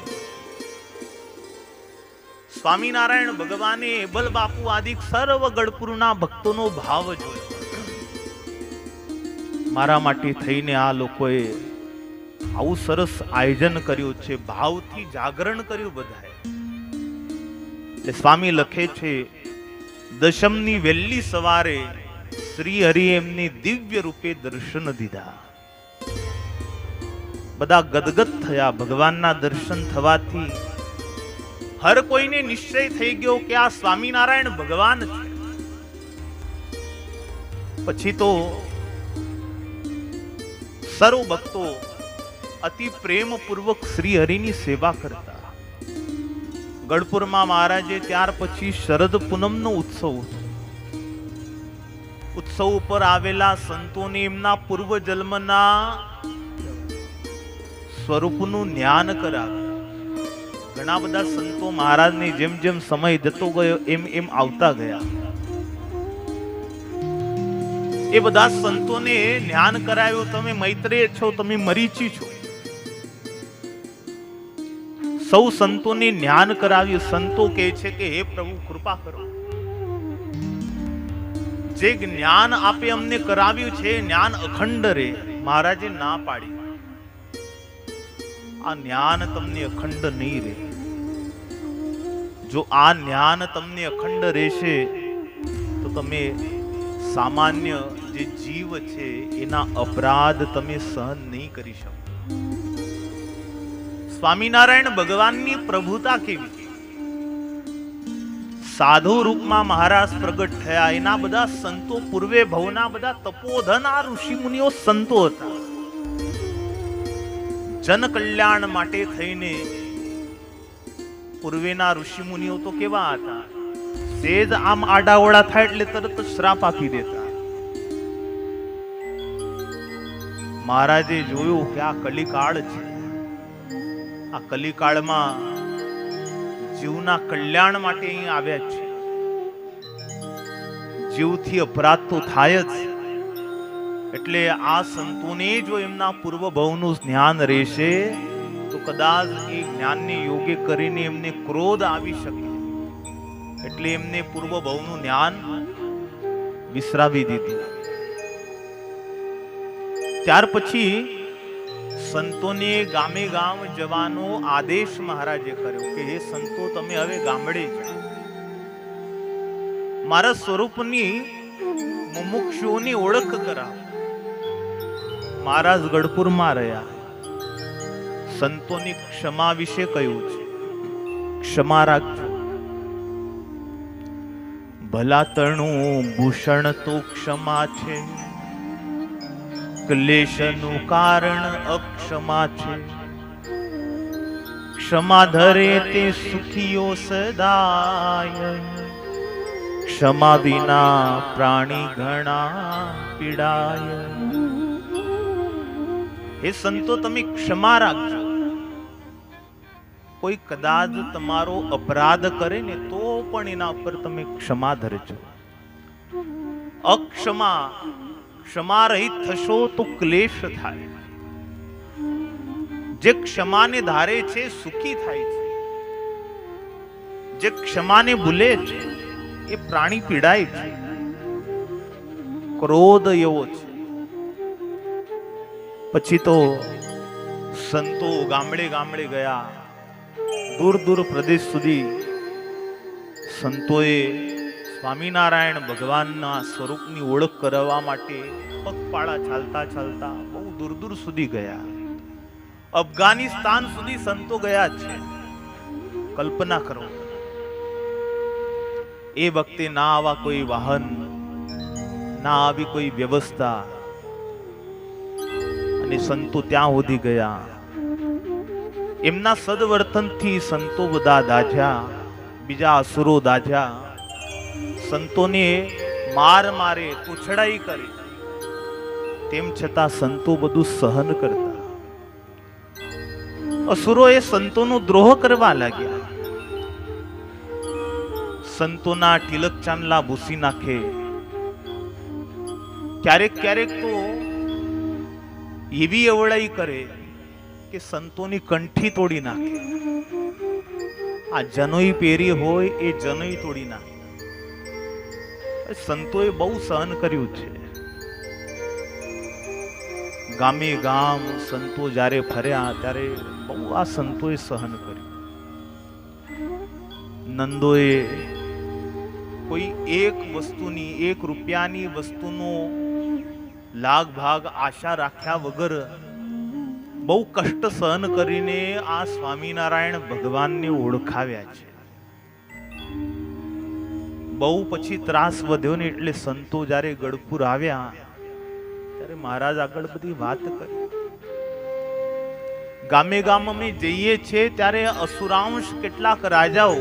સ્વામિનારાયણ ભગવાને એબલ બાપુ આદિક સર્વ ગઢપુરના ભક્તોનો ભાવ જોયો. મારા માટે થઈને આ લોકોએ આવું સરસ આયોજન કર્યું છે, ભાવથી જાગરણ કર્યું બધાએ. સ્વામી લખે છે દશમની વહેલી સવારે શ્રી હરિ એમની દિવ્ય રૂપે દર્શન દીધા. બધા ગદગદ થયા. ભગવાનના દર્શન થવાથી હર કોઈને નિશ્ચય થઈ ગયો કે આ સ્વામિનારાયણ ભગવાન છે. પછી તો સર્વ ભક્તો અતિ પ્રેમપૂર્વક શ્રી હરિની સેવા કરતા. ગઢપુરમાં મહારાજે ત્યાર પછી શરદ પૂનમનો ઉત્સવ હતો. ઉત્સવ ઉપર આવેલા સંતોને એમના પૂર્વ જન્મના સ્વરૂપનું જ્ઞાન કરાવ્યું. ઘણા બધા સંતો મહારાજને જેમ જેમ સમય જતો ગયો એમ એમ આવતા ગયા. એ બધા સંતોને જ્ઞાન કરાવ્યું. તમે મૈત્રેય છો, તમે મરીચી છો. સૌ સંતોને જ્ઞાન કરાવ્યું. સંતો કહે છે કે હે પ્રભુ કૃપા કરો. જે જ્ઞાન આપે અમને કરાવ્યું છે જ્ઞાન અખંડ રે, મહારાજે ના પાડી. આ જ્ઞાન તમને અખંડ નહીં રહે. જો આ જ્ઞાન તમને અખંડ રહેશે તો તમે સામાન્ય જે જીવ છે એના અપરાધ તમે સહન નહીં કરી શકો. સ્વામિનારાયણ ભગવાનની પ્રભુતા કેવી, સાધુ રૂપમાં મહારાજ પ્રગટ થયા. એના બધા સંતો પૂર્વે ભવના બધા તપોધન આ ઋષિ મુનિઓ સંતો હતા. જન કલ્યાણ માટે થઈને પૂર્વેના ઋષિ મુનિઓ તો કેવા હતા, સેજ આમ આડાવડા થાય એટલે તરત શ્રાપ આપી દેતા. મહારાજે જોયું કે આ કલિકાળ છે, આ કલિકાળમાં જીવના કલ્યાણ માટે અહીં આવ્યા છે. જીવથી અપરાધ તો થાય જ, એટલે આ સંતોને જો એમના પૂર્વ ભવનું જ્ઞાન રહેશે તો કદાચ એ જ્ઞાનને યોગ્ય કરીને એમને ક્રોધ આવી શકે, એટલે એમને પૂર્વ ભવનું જ્ઞાન વિસરાવી દીધું. ત્યાર પછી સંતોને ગામે ગામ જવાનો આદેશ મહારાજે કર્યો કે હે સંતો, તમે હવે ગામડે જાઓ, મારા સ્વરૂપની મુમુક્ષુઓની ઓળખ કરાવો. મહારાજ ગઢપુરમાં રહ્યા. સંતોની ક્ષમા વિશે કહ્યું છે, ક્ષમા રાખજો. ભલાતણું ભૂષણ તો ક્ષમા છે, ક્લેશનું કારણ અક્ષમા છે. ક્ષમા ધરે તે સુખીઓ સદાય, ક્ષમા વિના પ્રાણી ઘણા પીડાય. હે સંતો, તમે ક્ષમા રાખજો. કોઈ કદાચ તમારો અપરાધ કરે ને તો પણ એના પર તમે ક્ષમા ધરજો. અક્ષમા ક્ષમા રહિત થશો તો ક્લેશ થાય. જે ક્ષમાને ધારે છે સુખી થાય છે, જે ક્ષમાને ભૂલે છે એ પ્રાણી પીડાય છે. ક્રોધ એવો છે. પછી તો સંતો ગામડે ગામડે ગયા, દૂર દૂર પ્રદેશ સુધી સંતોએ સ્વામિનારાયણ ભગવાનના સ્વરૂપની ઓળખ કરાવવા માટે પગપાળા ચાલતા ચાલતા બહુ દૂર દૂર સુધી ગયા. અફઘાનિસ્તાન સુધી સંતો ગયા છે. કલ્પના કરો, એ વખતે ના આવા કોઈ વાહન, ના આવી કોઈ વ્યવસ્થા, અને સંતો ત્યાં સુધી ગયા. એમના સદવર્તનથી સંતો બધા દાઝ્યા, બીજા અસુરો દાઝ્યા. સંતોને માર મારે, પૂછડાઈ કરી, તેમ છતાં સંતો બધું સહન કરતા. અસુરોએ સંતોનો દ્રોહ કરવા લાગ્યા. સંતોના તિલક ચાંદલા ભૂસી નાખે. ક્યારેક ક્યારેક તો એવી અવળાઈ કરે કે સંતોની કંઠી તોડી નાખે. આ જનોઈ પહેરી હોય એ જનોઈ તોડી નાખે. સંતોએ બહુ સહન કર્યું છે. ગામે ગામ સંતો જ્યારે ફર્યા ત્યારે બહુ આ સંતોએ સહન કર્યું. નંદોએ કોઈ એક વસ્તુની, એક રૂપિયાની વસ્તુનો લાગ ભાગ આશા રાખ્યા વગર બહુ કષ્ટ સહન કરીને આ સ્વામિનારાયણ ભગવાનને ઓળખાવ્યા છે. બહુ પછી ત્રાસ વધ્યો ને એટલે સંતો જ્યારે ગઢપુર આવ્યા ત્યારે મહારાજ આગળ બધી વાત કરી. ગામે ગામ અમે જઈએ છીએ ત્યારે અસુરાંશ કેટલાક રાજાઓ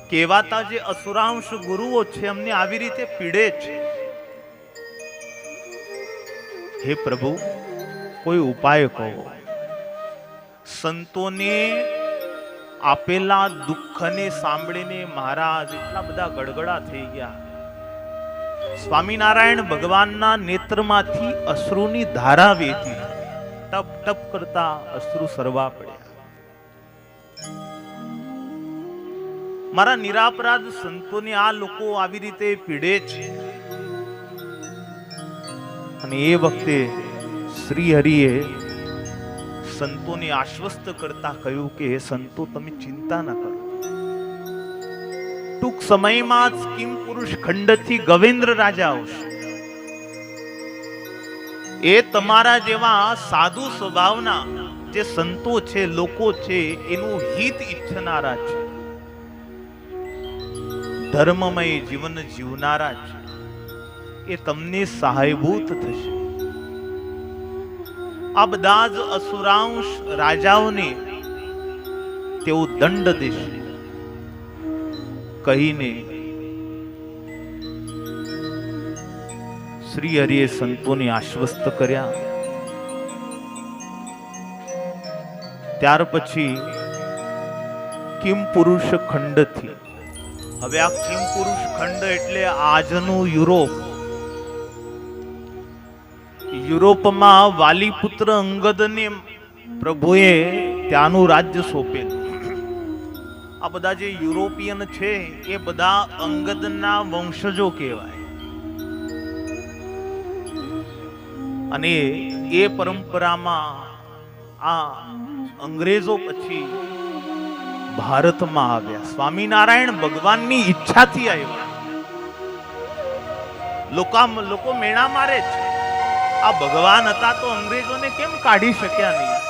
કહેવાતા જે અસુરાંશ ગુરુઓ છે અમને આવી રીતે પીડે છે. હે પ્રભુ, કોઈ ઉપાય કહો. સંતોને આપેલા દુઃખને સાંભળીને મહારાજ એટલા બધા ગડગડા થઈ ગયા. સ્વામિનારાયણ ભગવાનના નેત્રમાંથી અશ્રુની ધારા વહેતી. ટપ ટપ કરતા અશ્રુ સરવા પડ્યા. મારા નિરાપરાધ સંતોને આ લોકો આવી રીતે પીડે છે. અને એ વખતે શ્રી હરિએ સંતોને આશ્વસ્ત કરતા કહ્યું કે હે સંતો, તમે ચિંતા ન કરો. ટૂંક સમયમાં જ કિમ પુરુષ ખંડથી ગવેન્દ્ર રાજા આવશે. એ તમારા જેવા સાધુ સ્વભાવના જે સંતો છે, લોકો છે, એનું હિત ઈચ્છનારા છે, ધર્મમય જીવન જીવનારા છે. એ તમને સહાયભૂત થશે. આ બધા જ અસુરાંશ રાજાઓને તેઓ દંડ દેશે કહીને શ્રી હરિએ સંતોને આશ્વસ્ત કર્યા. ત્યાર પછી કિમ પુરુષ ખંડથી, હવે આ કિમ પુરુષ ખંડ એટલે આજનું યુરોપ. યુરોપમાં વાલી પુત્ર અંગદને પ્રભુએ ત્યાંનું રાજ્ય સોંપેલું. આ બધા જે યુરોપિયન છે એ બધા અંગદના વંશજો કહેવાય. અને એ પરંપરામાં આ અંગ્રેજો પછી ભારતમાં આવ્યા. સ્વામિનારાયણ ભગવાનની ઈચ્છાથી આવ્યા. લોકો મેણા મારે છે, આ ભગવાન હતા તો અંગ્રેજોને કેમ કાઢી શક્યા નહીં?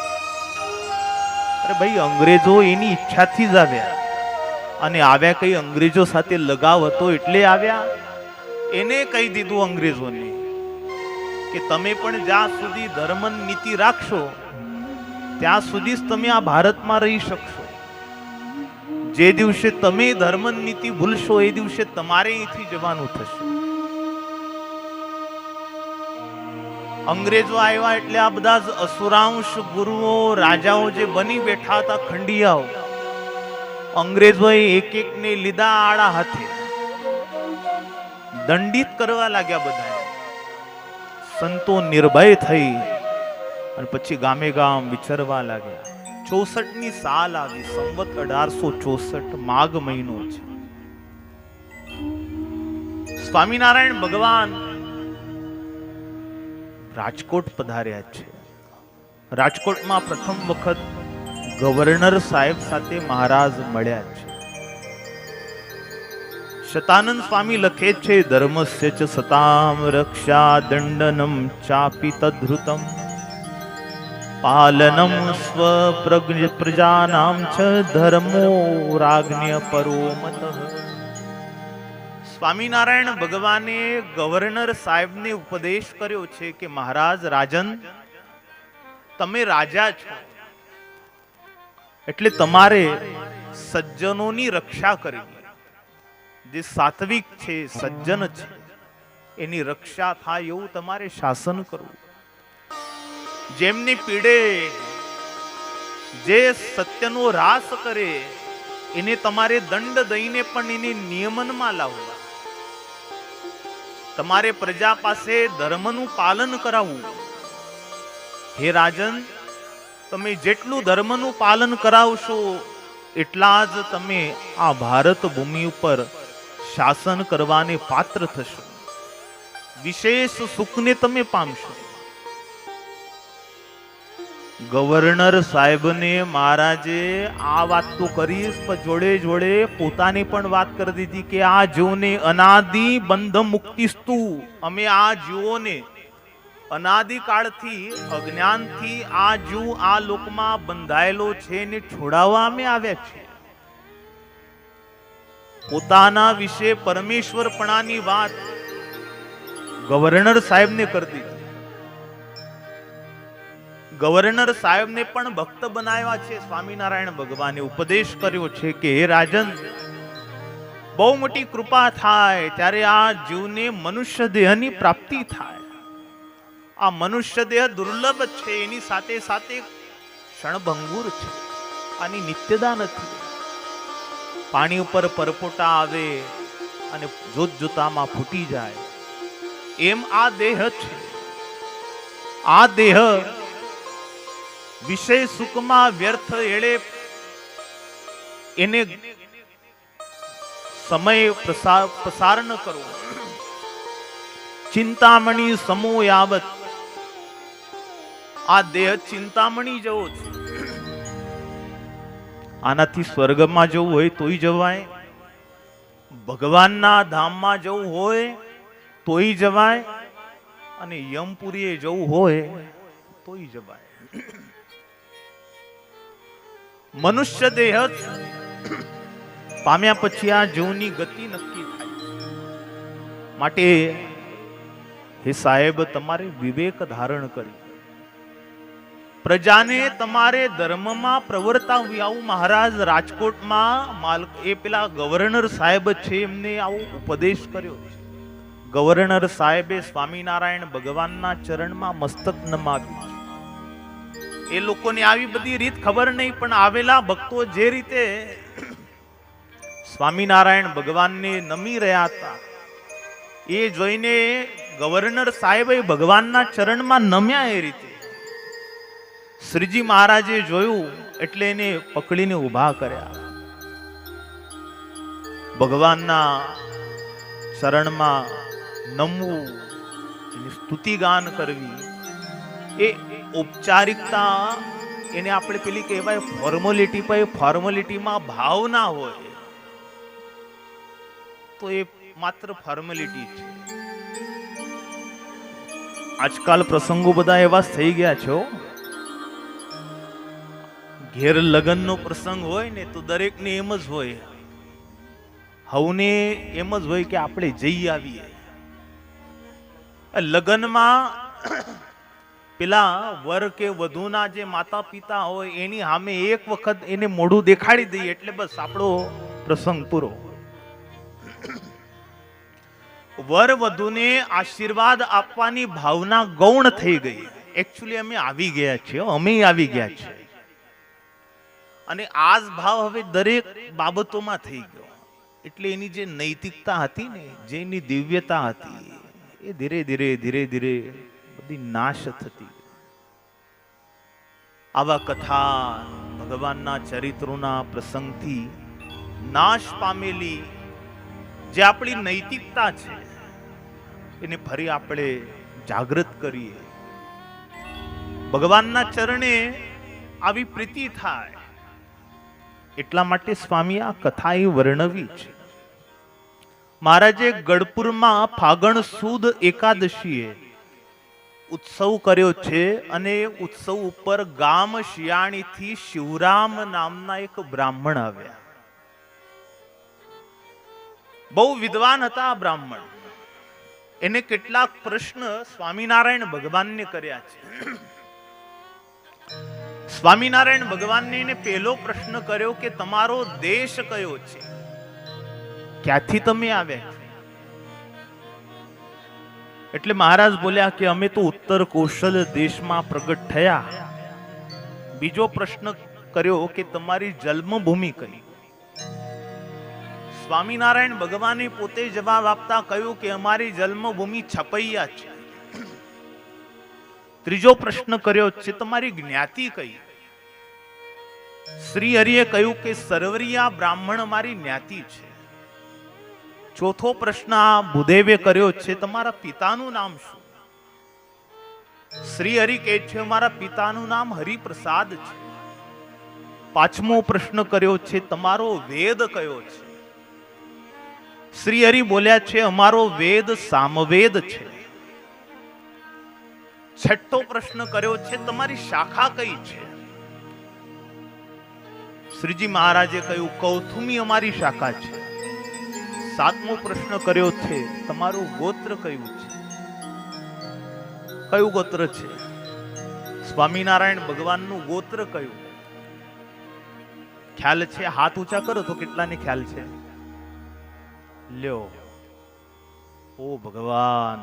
અરે ભાઈ, અંગ્રેજો એની ઈચ્છાથી જ આવ્યા. અને આવ્યા કઈ અંગ્રેજો સાથે લગાવ હતો એટલે આવ્યા. એને કહી દીધું અંગ્રેજોને કે તમે પણ જ્યાં સુધી ધર્મ નીતિ રાખશો ત્યાં સુધી જ તમે આ ભારતમાં રહી શકશો. જે દિવસે તમે ધર્મ નીતિ ભૂલશો એ દિવસે તમારે અહીંથી જવાનું થશે. અંગ્રેજો આવ્યા એટલે આ બધા જ અસુરાંશ ગુરુઓ, રાજાઓ જે બની બેઠા હતા, ખંડિયાઓ, અંગ્રેજોએ એક એક ને લીધા આડા હાથે, દંડિત કરવા લાગ્યા બધા. સંતો નિર્ભય થઈ અને પછી ગામે ગામ વિચરવા લાગ્યા. 64ની સાલ આવી, સંવત 1864, માઘ મહિનો છે. સ્વામિનારાયણ ભગવાન રાજકોટ પધાર્યા છે. રાજકોટમાં પ્રથમ વખત ગવર્નર સાહેબ સાથે મહારાજ મળ્યા છે. શતાનંદ સ્વામી લખે છે, ધર્મસ્ય ચ સતામ રક્ષા દંડનમ ચાપી તદ્ધૃતમ પાલનમ સ્વ પ્રજાનામ ચ ધર્મો રાજ્ઞ પરો મતઃ. સ્વામિનારાયણ ભગવાને ગવર્નર સાહેબને ઉપદેશ કર્યો છે કે મહારાજ, રાજન, તમે રાજા છો એટલે તમારે સજ્જનોની રક્ષા કરવી. જે સાત્વિક છે, સજ્જન છે, એની રક્ષા થાય એવું તમારે શાસન કરવું. જેમને પીડે, જે સત્યનો રાસ કરે, એને તમારે દંડ દઈને પણ એને નિયમનમાં લાવવા. તમારે પ્રજા પાસે ધર્મનું પાલન કરાવવું. હે રાજન, તમે જેટલું ધર્મનું પાલન કરાવશો એટલા જ તમે આ ભારત ભૂમિ ઉપર શાસન કરવાને પાત્ર થશો. વિશેષ સુખને તમે પામશો. ગવર્નર સાહેબને મહારાજે આ વાત તો કરી, પણ જોડે જોડે પોતાની પણ વાત કરી દીધી કે આ જીવને અનાદિ બંધ મુક્તિસ્તુ, અમે આ જીવોને અનાદિકાળથી અજ્ઞાનથી આ જીવ આ લોકમાં બંધાયેલો છે ને છોડાવવા અમે આવ્યા છીએ. પોતાના વિશે પરમેશ્વરપણાની વાત ગવર્નર સાહેબને કરી દીધી. ગવર્નર સાહેબને પણ ભક્ત બનાવ્યા છે. સ્વામિનારાયણ ભગવાને ઉપદેશ કર્યો છે કે હે રાજન, બહુ મોટી કૃપા થાય ત્યારે આ જીવને મનુષ્ય દેહની પ્રાપ્તિ થાય. આ મનુષ્ય દેહ દુર્લભ છે, એની સાથે સાથે ક્ષણભંગુર છે, આની નિત્યતા નથી. પાણી ઉપર પરપોટા આવે અને જોત જોતામાં ફૂટી જાય, એમ આ દેહ છે. આ દેહ વિષય સુખમાં વ્યર્થ એળે એને સમય પસાર ન કરવો. ચિંતામણી સમો યાવત, આ દેહ ચિંતામણી જેવો છે. આનાથી સ્વર્ગમાં જવું હોય તોય જવાય, ભગવાનના ધામમાં જવું હોય તોય જવાય, અને યમપુરીએ જવું હોય તોય જવાય. મનુષ્ય દેહ પામ્યા પછી આ જીવની ગતિ નક્કી થાય. માટે હે સાહેબ, તમારે વિવેક ધારણ કરી પ્રજાને તમારે ધર્મમાં પ્રવર્તાવી. આવું મહારાજ રાજકોટમાં એ પેલા ગવર્નર સાહેબ છે એમને આવો ઉપદેશ કર્યો છે. ગવર્નર સાહેબે સ્વામિનારાયણ ભગવાનના ચરણમાં મસ્તક નમાવ્યું છે. એ લોકોને આવી બધી રીત ખબર નહીં, પણ આવેલા ભક્તો જે રીતે સ્વામિનારાયણ ભગવાનને નમી રહ્યા હતા એ જોઈને ગવર્નર સાહેબે ભગવાનના ચરણમાં નમ્યા. એ રીતે શ્રીજી મહારાજે જોયું એટલે એને પકડીને ઊભા કર્યા. ભગવાનના ચરણમાં નમવું, એની સ્તુતિ ગાન કરવી, એ ઔપચારિકતા, એને આપણે પેલી કહેવાય ફોર્માલિટી. પર ફોર્માલિટીમાં ભાવ ના હોય તો એ માત્ર ફોર્માલિટી છે. આજકાલ પ્રસંગો બધા એવા થઈ ગયા છે. ઘેર લગ્નનો પ્રસંગ હોય ને તો દરેકને એમ જ હોય, હવને એમ જ હોય કે આપણે જઈ આવીએ. લગ્નમાં પેલા વર કે વધુના જે માતા પિતા હોય એની સામે એક વખત એને મોઢું દેખાડી દઈએ એટલે બસ આપણો પ્રસંગ પૂરો. વર વધુને આશીર્વાદ આપવાની ભાવના ગૌણ થઈ ગઈ. એકચ્યુઅલી અમે આવી ગયા છીએ. અને આ જ ભાવ હવે દરેક બાબતોમાં થઈ ગયો. એટલે એની જે નૈતિકતા હતી ને, જે એની દિવ્યતા હતી, એ ધીરે ધીરે બધી નાશ થતી. આવા કથા ભગવાનના ચરિત્રોના પ્રસંગથી નાશ પામેલી જે આપણી નૈતિકતા છે એને ફરી આપણે જાગૃત કરીએ. ભગવાનના ચરણે આવી પ્રીતિ થાય એટલા માટે સ્વામી આ કથા એ વર્ણવી છે. મહારાજે ગઢપુરમાં ફાગણ સુદ એકાદશીએ ઉત્સવ કર્યો છે, અને ઉત્સવ ઉપર ગામ શિયાળીથી શિવરામ નામના એક બ્રાહ્મણ આવ્યા. બહુ વિદ્વાન હતા આ બ્રાહ્મણ. એને કેટલાક પ્રશ્ન સ્વામિનારાયણ ભગવાનને કર્યા છે. સ્વામિનારાયણ ભગવાનને એને પહેલો પ્રશ્ન કર્યો કે તમારો દેશ કયો છે, ક્યાંથી તમે આવ્યા? એટલે મહારાજ બોલ્યા કે અમે તો ઉત્તર કૌશલ દેશમાં પ્રગટ થયા. બીજો પ્રશ્ન કર્યો કે તમારી જન્મભૂમિ કઈ? સ્વામિનારાયણ ભગવાને પોતે જવાબ આપતા કહ્યું કે અમારી જન્મભૂમિ છપૈયા છે. ત્રીજો પ્રશ્ન કર્યો છે તમારી જ્ઞાતિ કઈ? શ્રી હરિએ કહ્યું કે સરવરિયા બ્રાહ્મણ અમારી જ્ઞાતિ છે. ચોથો પ્રશ્ન આ ભૂદેવે કર્યો છે તમારા પિતાનું નામ શું? શ્રી હરિ કહે છે મારા પિતાનું નામ હરિપ્રસાદ છે. પાંચમો પ્રશ્ન કર્યો છે તમારો વેદ કયો છે? શ્રી હરિ બોલ્યા છે અમારો વેદ સામવેદ છે. છઠ્ઠો પ્રશ્ન કર્યો છે તમારી શાખા કઈ છે? શ્રીજી મહારાજે કહ્યું કૌથુમી અમારી શાખા છે. સાતમો પ્રશ્ન કર્યો છે તમારું ગોત્ર કયું છે? કયું ગોત્ર છે? સ્વામિનારાયણ ભગવાનનું ગોત્ર કયું? ખ્યાલ છે? હાથ ઊંચા કરો તો કેટલાને ખ્યાલ છે? લ્યો, ઓ ભગવાન,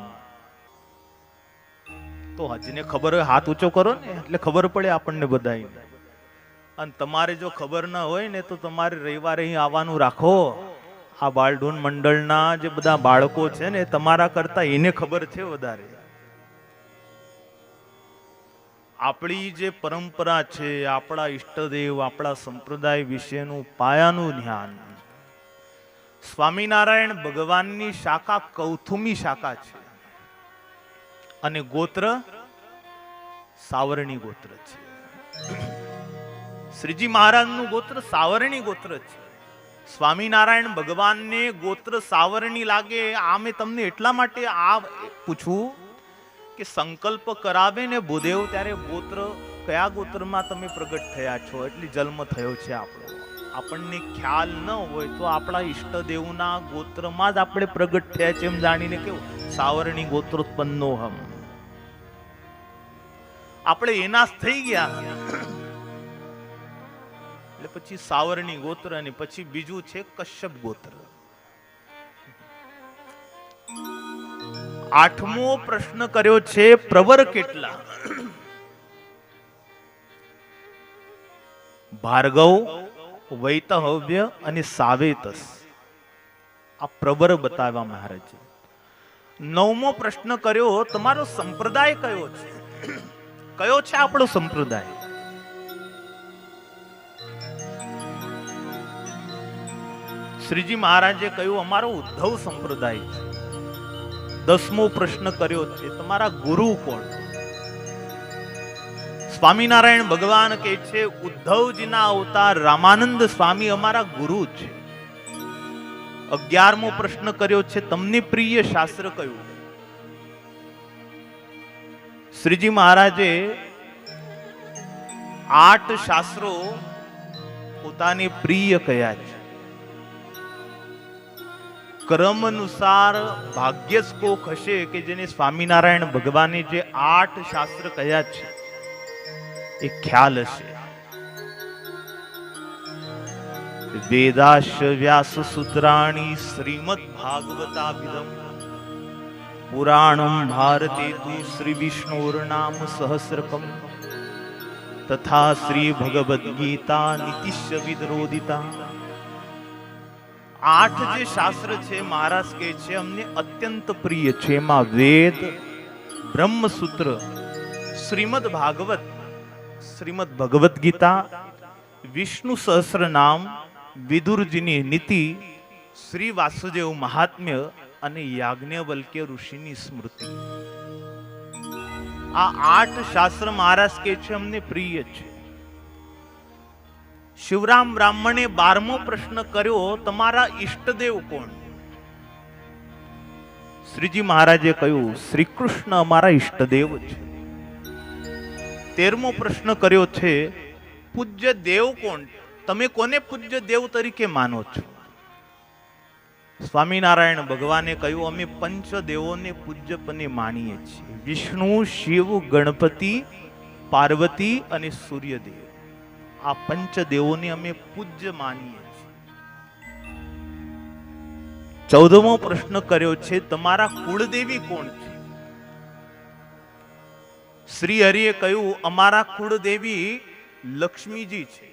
તો હજને ખબર હોય હાથ ઊંચો કરો ને એટલે ખબર પડે આપણને બધાને. અને તમારે જો ખબર ના હોય ને તો તમારે રવિવારે અહીં આવવાનું રાખો. આ બાળઢોન મંડળના જે બધા બાળકો છે ને તમારા કરતા એને ખબર છે વધારે. આપણી જે પરંપરા છે, આપણા ઈષ્ટદેવ, આપણા સંપ્રદાય વિશેનું પાયાનું જ્ઞાન સ્વામિનારાયણ ભગવાનની શાખા કૌથુમી શાખા છે અને ગોત્ર સાવરણી ગોત્ર છે. શ્રીજી મહારાજનું ગોત્ર સાવરણી ગોત્ર છે. સ્વામિનારાયણ ભગવાનને ગોત્ર સાવરણી લાગે આ મેં તમને એટલા માટે આ પૂછું કે સંકલ્પ કરાવે ને ભૂદેવ ત્યારે ગોત્ર કયા ગોત્રમાં તમે પ્રગટ થયા છો એટલે જન્મ થયો છે આપણો. આપણને ખ્યાલ ન હોય તો આપણા ઈષ્ટદેવના ગોત્રમાં જ આપણે પ્રગટ થયા છે એમ જાણીને કેવું સાવરણી ગોત્રોત્પન્નો હમ, આપણે એના થઈ ગયા એટલે પછી સાવરણી ગોત્ર અને પછી બીજું છે કશ્યપ ગોત્ર. 8મો પ્રશ્ન કર્યો છે પ્રવર કેટલા? ભાર્ગવ, વૈતહવ્ય અને સાવેતસ આ પ્રવર બતાવવા મહારાજ. 9મો પ્રશ્ન કર્યો તમારો સંપ્રદાય કયો છે? કયો છે આપણો સંપ્રદાય? શ્રીજી મહારાજે કહ્યું અમારો ઉદ્ધવ સંપ્રદાય છે. 10મો પ્રશ્ન કર્યો છે તમારા ગુરુ કોણ? સ્વામિનારાયણ ભગવાન કહે છે ઉદ્ધવજીના અવતાર રામાનંદ સ્વામી અમારા ગુરુ છે. 11મો પ્રશ્ન કર્યો છે તમને પ્રિય શાસ્ત્ર કયું? શ્રીજી મહારાજે 8 શાસ્ત્રો પોતાને પ્રિય કયા છે. કર્મ અનુસાર ભાગ્ય જ કોક હશે કે જેને સ્વામિનારાયણ ભગવાને જે 8 શાસ્ત્ર કયા છે એ ખ્યાલ હશે. વેદાશ્ય વ્યાસ સૂત્રાણી શ્રીમદ ભાગવતાભિધમ પુરાણમ ભારતે તુ શ્રી વિષ્ણુર નામ સહસ્રકમ તથા શ્રી ભગવદ ગીતા નીતિશ્ય વિદરોદિતા. 8 જે શાસ્ત્ર છે મહારાજ કહે છે અમને અત્યંત પ્રિય છે. એમાં વેદ, બ્રહ્મસૂત્ર, શ્રીમદ ભાગવત, શ્રીમદ ભગવદ ગીતા, વિષ્ણુ સહસ્ર નામ, વિદુરજીની નીતિ, શ્રી વાસુદેવ મહાત્મ્ય અને યાજ્ઞવલ્ક્ય ઋષિની સ્મૃતિ. આ 8 શાસ્ત્ર મહારાજ કહે છે અમને પ્રિય છે. શિવરામ બ્રાહ્મણે 12મો પ્રશ્ન કર્યો તમારા ઈષ્ટદેવ કોણ? શ્રીજી મહારાજે કહ્યું શ્રી કૃષ્ણ અમારા ઈષ્ટદેવ છે. 13મો પ્રશ્ન કર્યો છે પૂજ્ય દેવ કોણ? તમે કોને પૂજ્ય દેવ તરીકે માનો છો? સ્વામિનારાયણ ભગવાને કહ્યું અમે પંચદેવોને પૂજ્યપણે માનીએ છીએ. વિષ્ણુ, શિવ, ગણપતિ, પાર્વતી અને સૂર્યદેવ. આ પંચદેવોને અમે પૂજ્ય માનીએ છીએ. 14મો પ્રશ્ન કર્યો છે તમારા કુળદેવી કોણ છે? શ્રી હરિએ કહ્યું અમારા કુળદેવી લક્ષ્મીજી છે.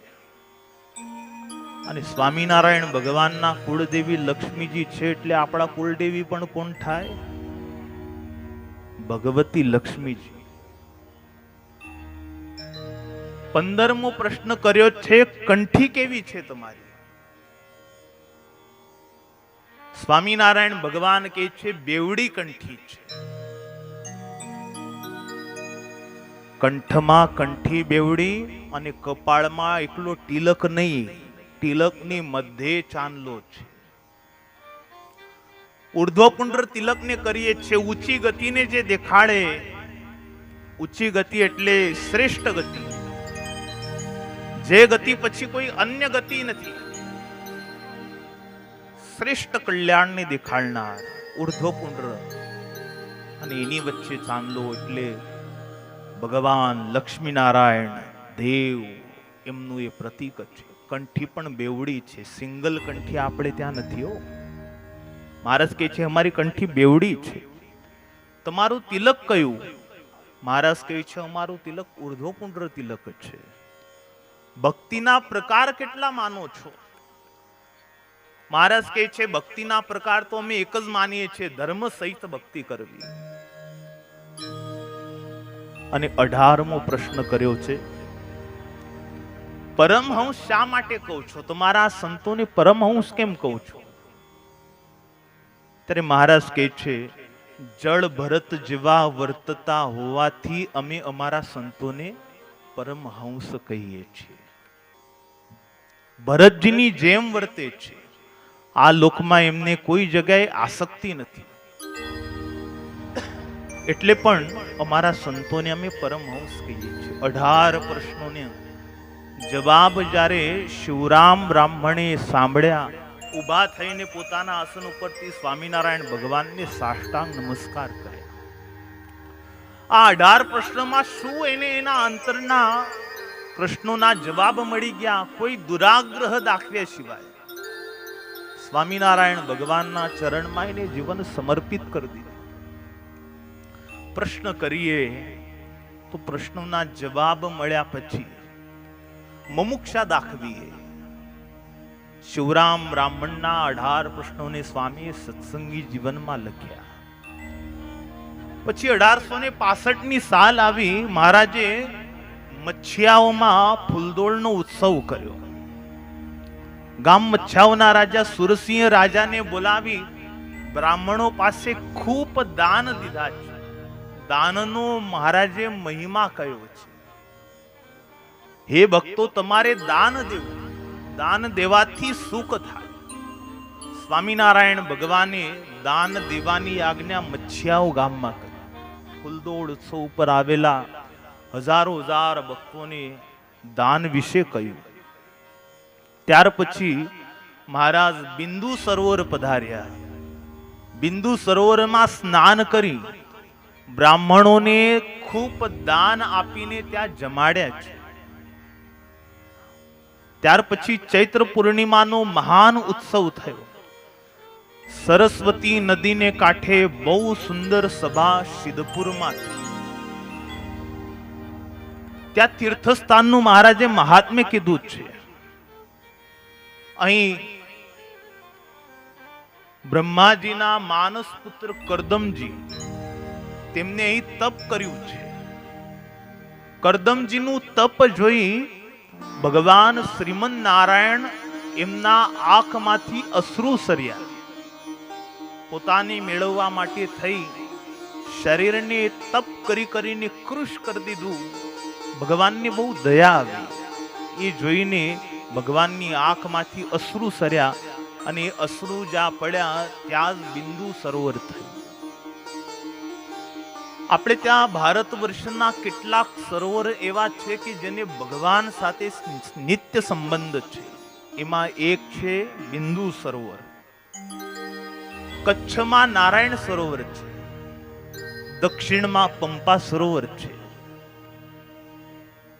અને સ્વામિનારાયણ ભગવાનના કુળદેવી લક્ષ્મીજી છે એટલે આપણા કુળદેવી પણ કોણ થાય? ભગવતી લક્ષ્મીજી. 15મો પ્રશ્ન કર્યો છે કંઠી કેવી છે તમારી? સ્વામિનારાયણ ભગવાન કહે છે બેવડી કંઠી છે. કંઠમાં કંઠી બેવડી અને કપાળમાં એકલો તિલક નહીં, તિલકની મધ્યે ચાંદલો છે. ઉર્ધ્વપુંડ્ર તિલકને કરીએ છે ઊંચી ગતિને જે દેખાડે. ઊંચી ગતિ એટલે શ્રેષ્ઠ ગતિ, જે ગતિ પછી કોઈ અન્ય ગતિ નથી. શ્રેષ્ઠ કલ્યાણને દેખાડનાર ઉર્ધ્વપુંડ્ર અને એની વચ્ચે ચાંદલો એટલે ભગવાન લક્ષ્મીનારાયણ દેવ એમનું એ પ્રતીક છે. કંઠી પણ બેવડી છે. સિંગલ કંઠી આપણે ત્યાં નથી હો. મહારાજ કહે છે અમારી કંઠી બેવડી છે. તમારું તિલક કયું? મહારાજ કહે છે અમારું તિલક ઉર્ધ્વપુંડ્ર તિલક છે. ભક્તિના પ્રકાર કેટલા માનો છો? મહારાજ કહે છે ભક્તિના પ્રકાર તો અમે એક જ માનીએ છીએ, ધર્મ સહિત ભક્તિ કરવી. અને 18મો પ્રશ્ન કર્યો છે પરમહંસ શા માટે કહો છો? તમારા સંતોને પરમહંસ કેમ કહો છો? ત્યારે મહારાજ કહે છે, જળ ભરત જેવા વર્તતા હોવાથી અમે અમારા સંતોને પરમહંસ કહીએ છીએ. ભરતજીની જેમ વર્તે છે. આ લોકમાં એમને કોઈ જગ્યાએ આસક્તિ નથી, એટલે પણ અમારા સંતોને અમે પરમહંસ કહીએ છીએ. 18 પ્રશ્નોને જવાબ જ્યારે શિવરામ બ્રાહ્મણે સાંભળ્યા, ઊભા થઈને પોતાના આસન ઉપરથી સ્વામિનારાયણ ભગવાનને સાષ્ટાંગ નમસ્કાર કર્યા. આ 18 પ્રશ્નમાં શું એને એના અંતરના પ્રશ્નોના જવાબ મળી ગયા? કોઈ દુરાગ્રહ દાખવ્યા સિવાય સ્વામિનારાયણ ભગવાનના ચરણમાં એને જીવન સમર્પિત કરી દીધું. પ્રશ્ન કરીએ તો પ્રશ્નોના જવાબ મળ્યા પછી મુમુક્ષા દાખવીએ. શિવરામ બ્રાહ્મણના 18 પ્રશ્નોને સ્વામીએ સત્સંગી જીવનમાં લખ્યા. પછી 1865ની સાલ આવી, મહારાજે મચ્છિયાઓમાં ફૂલદોળનો ઉત્સવ કર્યો. ગામ મચ્છાઓના રાજા સુરસિંહ રાજાને બોલાવી બ્રાહ્મણો પાસે ખૂબ દાન દીધા છે. દાનનો મહારાજે મહિમા કયો છે. હે ભક્તો, તમારે દાન દેવું, દાન દેવાથી સુખ થાય. સ્વામિનારાયણ ભગવાને દાન દેવાની આજ્ઞા મચ્છિયાઓ ગામમાં કરી. ફૂલદોળ ઉત્સવ ઉપર આવેલા હજારો હજાર ભક્તોને દાન વિશે કહ્યું. ત્યાર પછી મહારાજ બિંદુ સરોવર પધાર્યા. બિંદુ સરોવરમાં સ્નાન કરી બ્રાહ્મણોને ખૂબ દાન આપીને ત્યાં જમાડ્યા છે. ત્યાર પછી ચૈત્ર પૂર્ણિમાનો મહાન ઉત્સવ થયો. સરસ્વતી નદીને કાંઠે બહુ સુંદર સભા સિદ્ધપુરમાં થઈ. ત્યાં તીર્થસ્થાનનું મહારાજે મહાત્મ્ય કીધું છે. અહીં બ્રહ્માજીના માનસ પુત્ર કરદમજી, તેમને અહીં તપ કર્યું છે. કરદમજીનું તપ જોઈ ભગવાન શ્રીમન નારાયણ એમના આંખમાંથી અશ્રુ સર્યા. પોતાને મેળવવા માટે થઈ શરીરને તપ કરીને કૃશ કરી દીધું. ભગવાનને બહુ દયા આવી. એ જોઈને ભગવાનની આંખમાંથી અશ્રુ સર્યા અને અશ્રુ જ્યાં પડ્યા ત્યાં જ બિંદુ સરોવર થયું. આપણે ત્યાં ભારત વર્ષના કેટલાક સરોવર એવા છે કે જેને ભગવાન સાથે નિત્ય સંબંધ છે. એમાં એક છે બિંદુ સરોવર. કચ્છમાં નારાયણ સરોવર છે, દક્ષિણમાં પંપા સરોવર છે,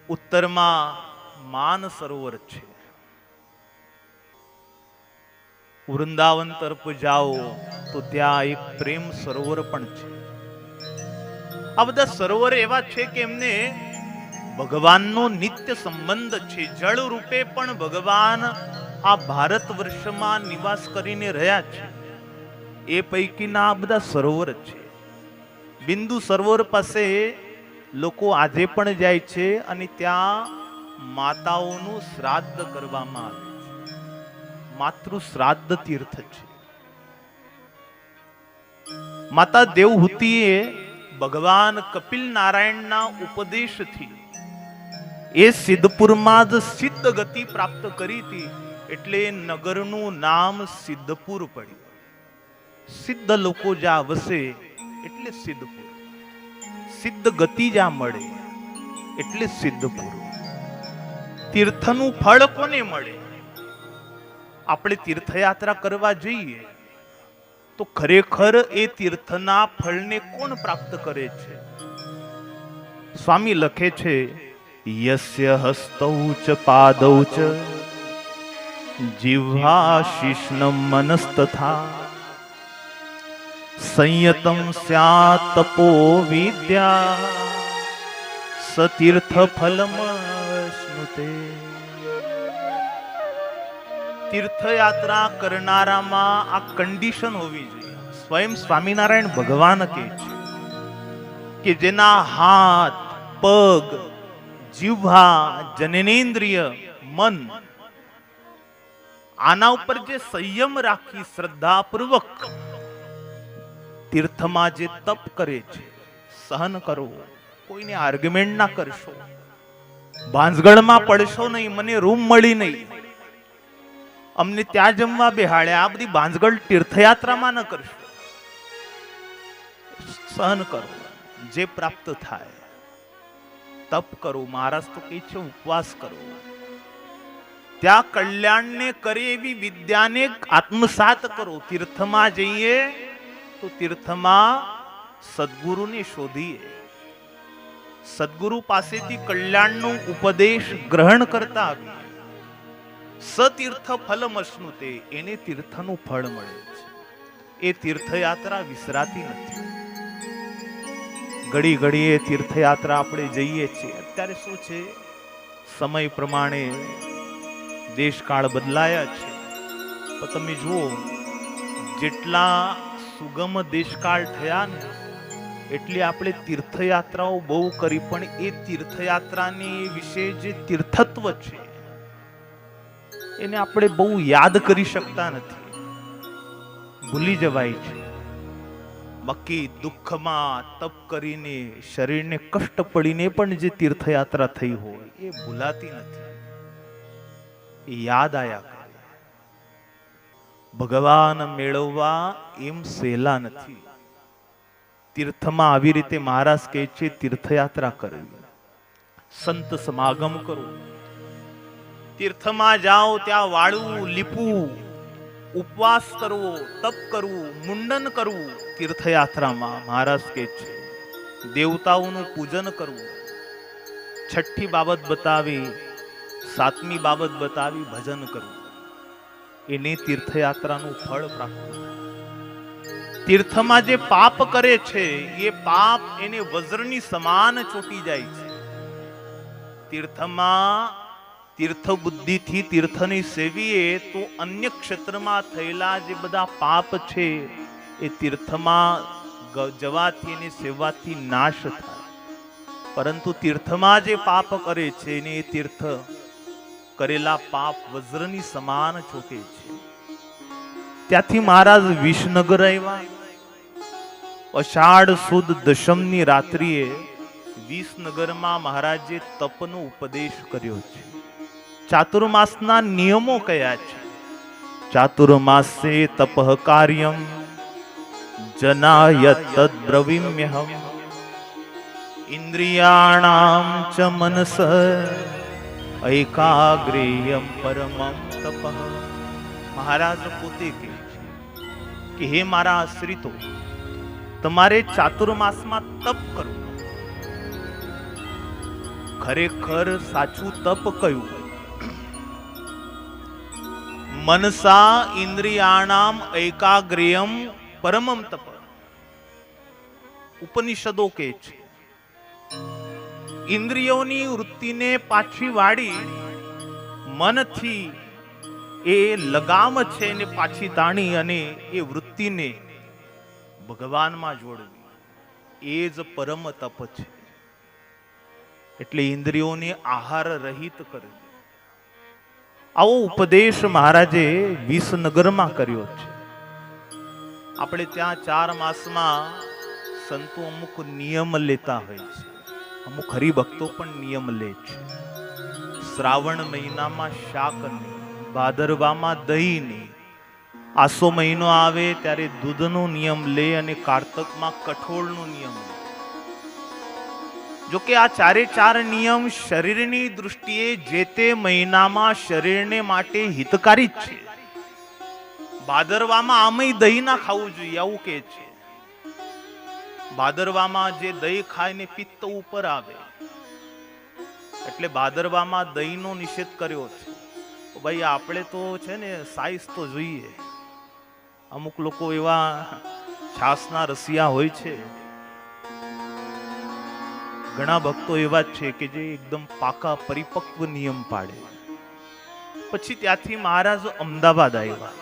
ઉત્તરમાં માન સરોવર છે. વૃંદાવન તરફ જાઓ તો ત્યાં એક પ્રેમ સરોવર પણ છે. આ બધા સરોવર એવા છે કે એમને ભગવાનનો નિત્ય સંબંધ છે. જળ રૂપે પણ ભગવાન આ ભારત વર્ષમાં નિવાસ કરીને રહ્યા છે. એ પૈકીના આ બધા સરોવર છે. બિંદુ સરોવર પાસે લોકો આજે પણ જાય છે અને ત્યાં માતાઓનું શ્રાદ્ધ કરવામાં આવે છે. માતૃ શ્રાદ્ધ તીર્થ છે. માતા દેવહૂતિએ ભગવાન કપિલ નારાયણના ઉપદેશથી એ સિદ્ધપુરમાં જ સિદ્ધ ગતિ પ્રાપ્ત કરી હતી. એટલે નગરનું નામ સિદ્ધપુર પડ્યું. સિદ્ધ લોકો જ્યાં વસે એટલે સિદ્ધપુર. સિદ્ધ ગતિ જ્યાં મળે એટલે સિદ્ધપુર. તીર્થનું ફળ કોને મળે? આપણે તીર્થયાત્રા કરવા જઈએ તો ખરેખર એ તીર્થના ફળને કોણ પ્રાપ્ત કરે છે? સ્વામી લખે છે, યસ્ય હસ્તૌ ચ પાદૌ ચ જીહ્વા શિષ્ણમ મનસ્તથા સંયતમ સ્યાત તપો વિદ્યા સતીર્થ ફલમ સ્નુતે. તીર્થયાત્રા કરનારામાં આ કન્ડિશન હોવી જોઈએ. સ્વયં સ્વામિનારાયણ ભગવાન કહે છે કે જેના હાથ, પગ, જીહ્વા, જનનેન્દ્રિય, મન આના ઉપર જે સંયમ રાખી શ્રદ્ધાપૂર્વક તીર્થમાં જે તપ કરે છે, સહન કરો, કોઈને આર્ગ્યુમેન્ટ ના કરશો, ભાંજગળમાં પડશો નહીં, મને રૂમ મળી નહીં, અમને ત્યાં જમવા બેહાડ્યા, આ બધી ભાંજગળ તીર્થયાત્રામાં ન કરશો. સહન કરો, જે પ્રાપ્ત થાય. તપ કરો, મહારાજ તો કહે છે ઉપવાસ કરો. ત્યાં કલ્યાણને કરે એવી વિદ્યાને આત્મસાત કરો. તીર્થમાં જઈએ તો તીર્થમાં સદગુરુને શોધીએ, સદગુરુ પાસેથી કલ્યાણનો ઉપદેશ ગ્રહણ કરતા આવીએ. સતીર્થ ફલમશ્નુતે, એને તીર્થનું ફળ મળે છે. એ તીર્થયાત્રા વિસરાતી નથી. ઘડી ઘડીએ તીર્થયાત્રા આપણે જઈએ છીએ. અત્યારે શું છે, સમય પ્રમાણે દેશકાળ બદલાયા છે. તો તમે જુઓ, જેટલા સુગમ દેશકાળ થયા ને એટલી આપણે તીર્થયાત્રાઓ બહુ કરી, પણ એ તીર્થયાત્રાની વિશે જે તીર્થત્વ છે એને આપણે બહુ યાદ કરી શકતા નથી, ભૂલી જવાય છે. બાકી દુઃખમાં તપ કરીને, શરીરને કષ્ટ પડીને પણ જે તીર્થયાત્રા થઈ હોય એ ભૂલાતી નથી, એ યાદ આયા કરે. ભગવાન મેળવવા એમ સહેલા નથી. તીર્થમાં આવી રીતે મહારાજ કહે છે તીર્થયાત્રા કરવી, સંત સમાગમ કરો. તીર્થમાં જાઓ ત્યાં વાળવું, લીપવું, ઉપવાસ કરવો, તપ કરવું, મુંડન કરવું. તીર્થયાત્રામાં મહારાજ કહે છે દેવતાઓનું પૂજન કરવું. છઠ્ઠી બાબત બતાવી, સાતમી બાબત બતાવી, ભજન કરવું. એને તીર્થયાત્રાનું ફળ પ્રાપ્ત થાય. તીર્થમાં જે પાપ કરે છે એ પાપ એને વજ્રની સમાન ચોટી જાય છે. તીર્થમાં તીર્થ બુદ્ધિથી તીર્થને સેવીએ તો અન્ય ક્ષેત્રમાં થયેલા જે બધા પાપ છે એ તીર્થમાં જવાથી અને સેવાથી નાશ થાય. પરંતુ તીર્થમાં જે પાપ કરે છે એને એ તીર્થ કરેલા પાપ વજ્રની સમાન ચોટે છે. ત્યાંથી મહારાજ વિસનગર આવ્યા. અષાઢ સુદ દશમની રાત્રિએ વિસનગરમાં મહારાજે તપનો ઉપદેશ કર્યો છે. ચાતુર્માસના નિયમો કયા છે? ચાતુર્માસે તપઃ કાર્યમ જનાય તદ્બ્રવીમ્યહમ ઇન્દ્રિયાણામ ચ મનસ એકાગ્રેયમ પરમં તપઃ. મહારાજ પોતે કહે છે કે હે મારા આશ્રિતો, તમારે ચાતુર્માસમાં તપ કરવું. ખરેખર સાચું તપ કયું? મનસા ઇન્દ્રિયાણામ એકાગ્રેયમ પરમમ તપ. ઉપનિષદો કહે છે ઇન્દ્રિયોની વૃત્તિને પાછી વાળી મનથી એ લગામ છે એને પાછી તાણી અને એ વૃત્તિને ભગવાનમાં જોડવી, એ જ પરમ તપ છે. એટલે ઇન્દ્રિયોને આહાર રહિત કરવી. આવો ઉપદેશ મહારાજે વિસનગરમાં કર્યો છે. આપણે ત્યાં 4 માસમાં સંતો અમુક નિયમ લેતા હોય છે, અમુક હરિભક્તો પણ નિયમ લે છે. શ્રાવણ મહિનામાં શાક નહીં, ભાદરવામાં દહીં નહીં, આસો મહિનો આવે ત્યારે દૂધનો નિયમ લે અને કારતકમાં કઠોળનો નિયમ લે. જો કે આ 4 નિયમ શરીરની દૃષ્ટિએ જે તે મહિનામાં શરીરને માટે હિતકારી જ છે. ભાદરવામાં આમેય દહીં ના ખાવું જોઈએ આવું કહે છે. ભાદરવામાં જે દહીં ખાય ને પિત્ત ઉપર આવે, એટલે ભાદરવામાં દહીંનો નિષેધ કર્યો છે. ભાઈ આપણે તો છે ને સાઈઝ તો જોઈએ. અમુક લોકો એવા છાસના રસિયા હોય છે, ઘણા ભક્તો એવા જ છે કે જે એકદમ પાકા પરિપક્વ નિયમ પાડે. પછી ત્યાંથી મહારાજ અમદાવાદ આવ્યા.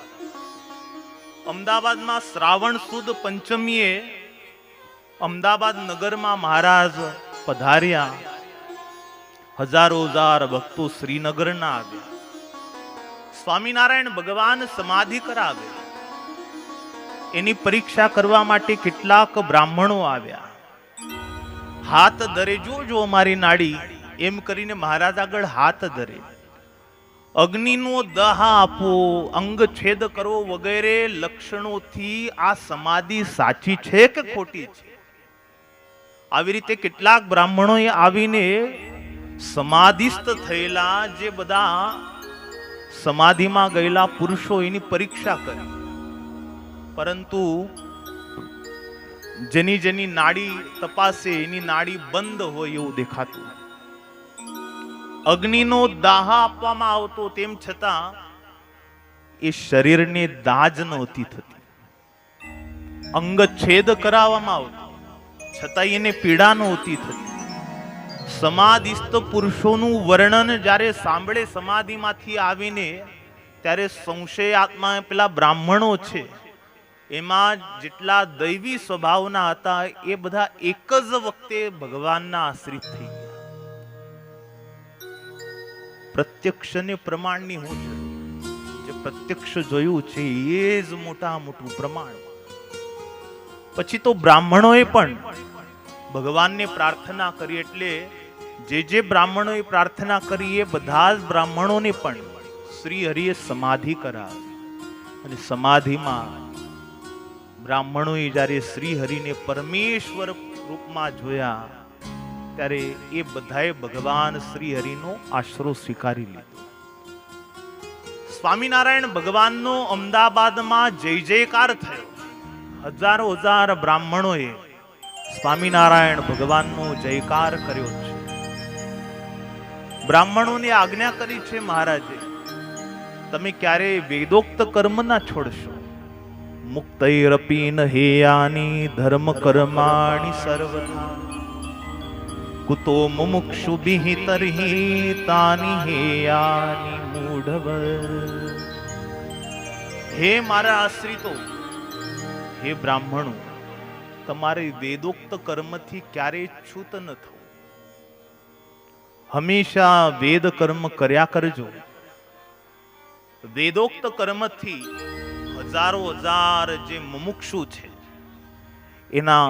અમદાવાદમાં શ્રાવણ સુદ પંચમીએ અમદાવાદ નગરમાં મહારાજ પધાર્યા. હજારો ભક્તો શ્રીનગરના આવ્યા. સ્વામિનારાયણ ભગવાન સમાધિ કરાવે. એની પરીક્ષા કરવા માટે કેટલાક બ્રાહ્મણો આવ્યા. હાથ ધરે, જોજો અમારી નાડી એમ કરીને મહારાજ આગળ હાથ ધરે. અગ્નિનો દહ આપો, અંગ છેદ કરવો વગેરે લક્ષણોથી આ સમાધિ સાચી છે કે ખોટી છે? આવી રીતે કેટલાક બ્રાહ્મણોએ આવીને સમાધિસ્થ થયેલા જે બધા સમાધિમાં ગયેલા પુરુષો એની પરીક્ષા કરી. પરંતુ જેની જેની નાડી તપાસે એની નાડી બંધ હોય એવું દેખાતું. અગ્નિનો દાહ આપવામાં આવતો, તેમ છતાં એ શરીરને દાજ નહોતી થતી. અંગ છેદ કરાવવામાં આવતો, છતાં એને પીડા નહોતી થતી. સમાધિસ્થ પુરુષોનું વર્ણન જ્યારે સાંભળે સમાધિમાંથી આવીને, ત્યારે સંશયાત્મા પેલા બ્રાહ્મણો છે એમાં જેટલા દૈવી સ્વભાવના હતા એ બધા એક જ વખતે ભગવાનના આશ્રિત થઈ ગયા. પ્રત્યક્ષ ને પ્રમાણની હું છે, જે પ્રત્યક્ષ જોયું છે એ જ મોટા મોટું પ્રમાણ. પછી તો બ્રાહ્મણોએ પણ ભગવાનને પ્રાર્થના કરી, એટલે જે બ્રાહ્મણોએ પ્રાર્થના કરી એ બધા જ બ્રાહ્મણોને પણ શ્રી હરિએ સમાધિ કરાવી. અને સમાધિમાં બ્રાહ્મણોએ જ્યારે શ્રી હરિને પરમેશ્વર રૂપમાં જોયા, ત્યારે એ બધાએ ભગવાન શ્રી હરિનો આશરો સ્વીકારી લીધો. સ્વામિનારાયણ ભગવાનનો અમદાવાદમાં જય જયકાર થયો. હજારો હજાર બ્રાહ્મણોએ સ્વામિનારાયણ ભગવાનનો જયકાર કર્યો છે. બ્રાહ્મણોને આજ્ઞા કરી છે મહારાજે, તમે ક્યારેય વેદોક્ત કર્મ ના છોડશો. મુક્તૈરપી ન હેયાની ધર્મ કર્માણિ સર્વથા કુતો મુમુક્ષુભિઃ તર્હિ તાનિ હેયાની મૂઢવ. હે મારા આશ્રિતો, હે બ્રાહ્મણો, તમારે વેદોક્ત કર્મથી ક્યારેય છૂત ન થવું. હંમેશા વેદ કર્મ કર્યા કરજો. વેદોક્ત કર્મથી હજારો હજાર જે મુમુક્ષુ છે એના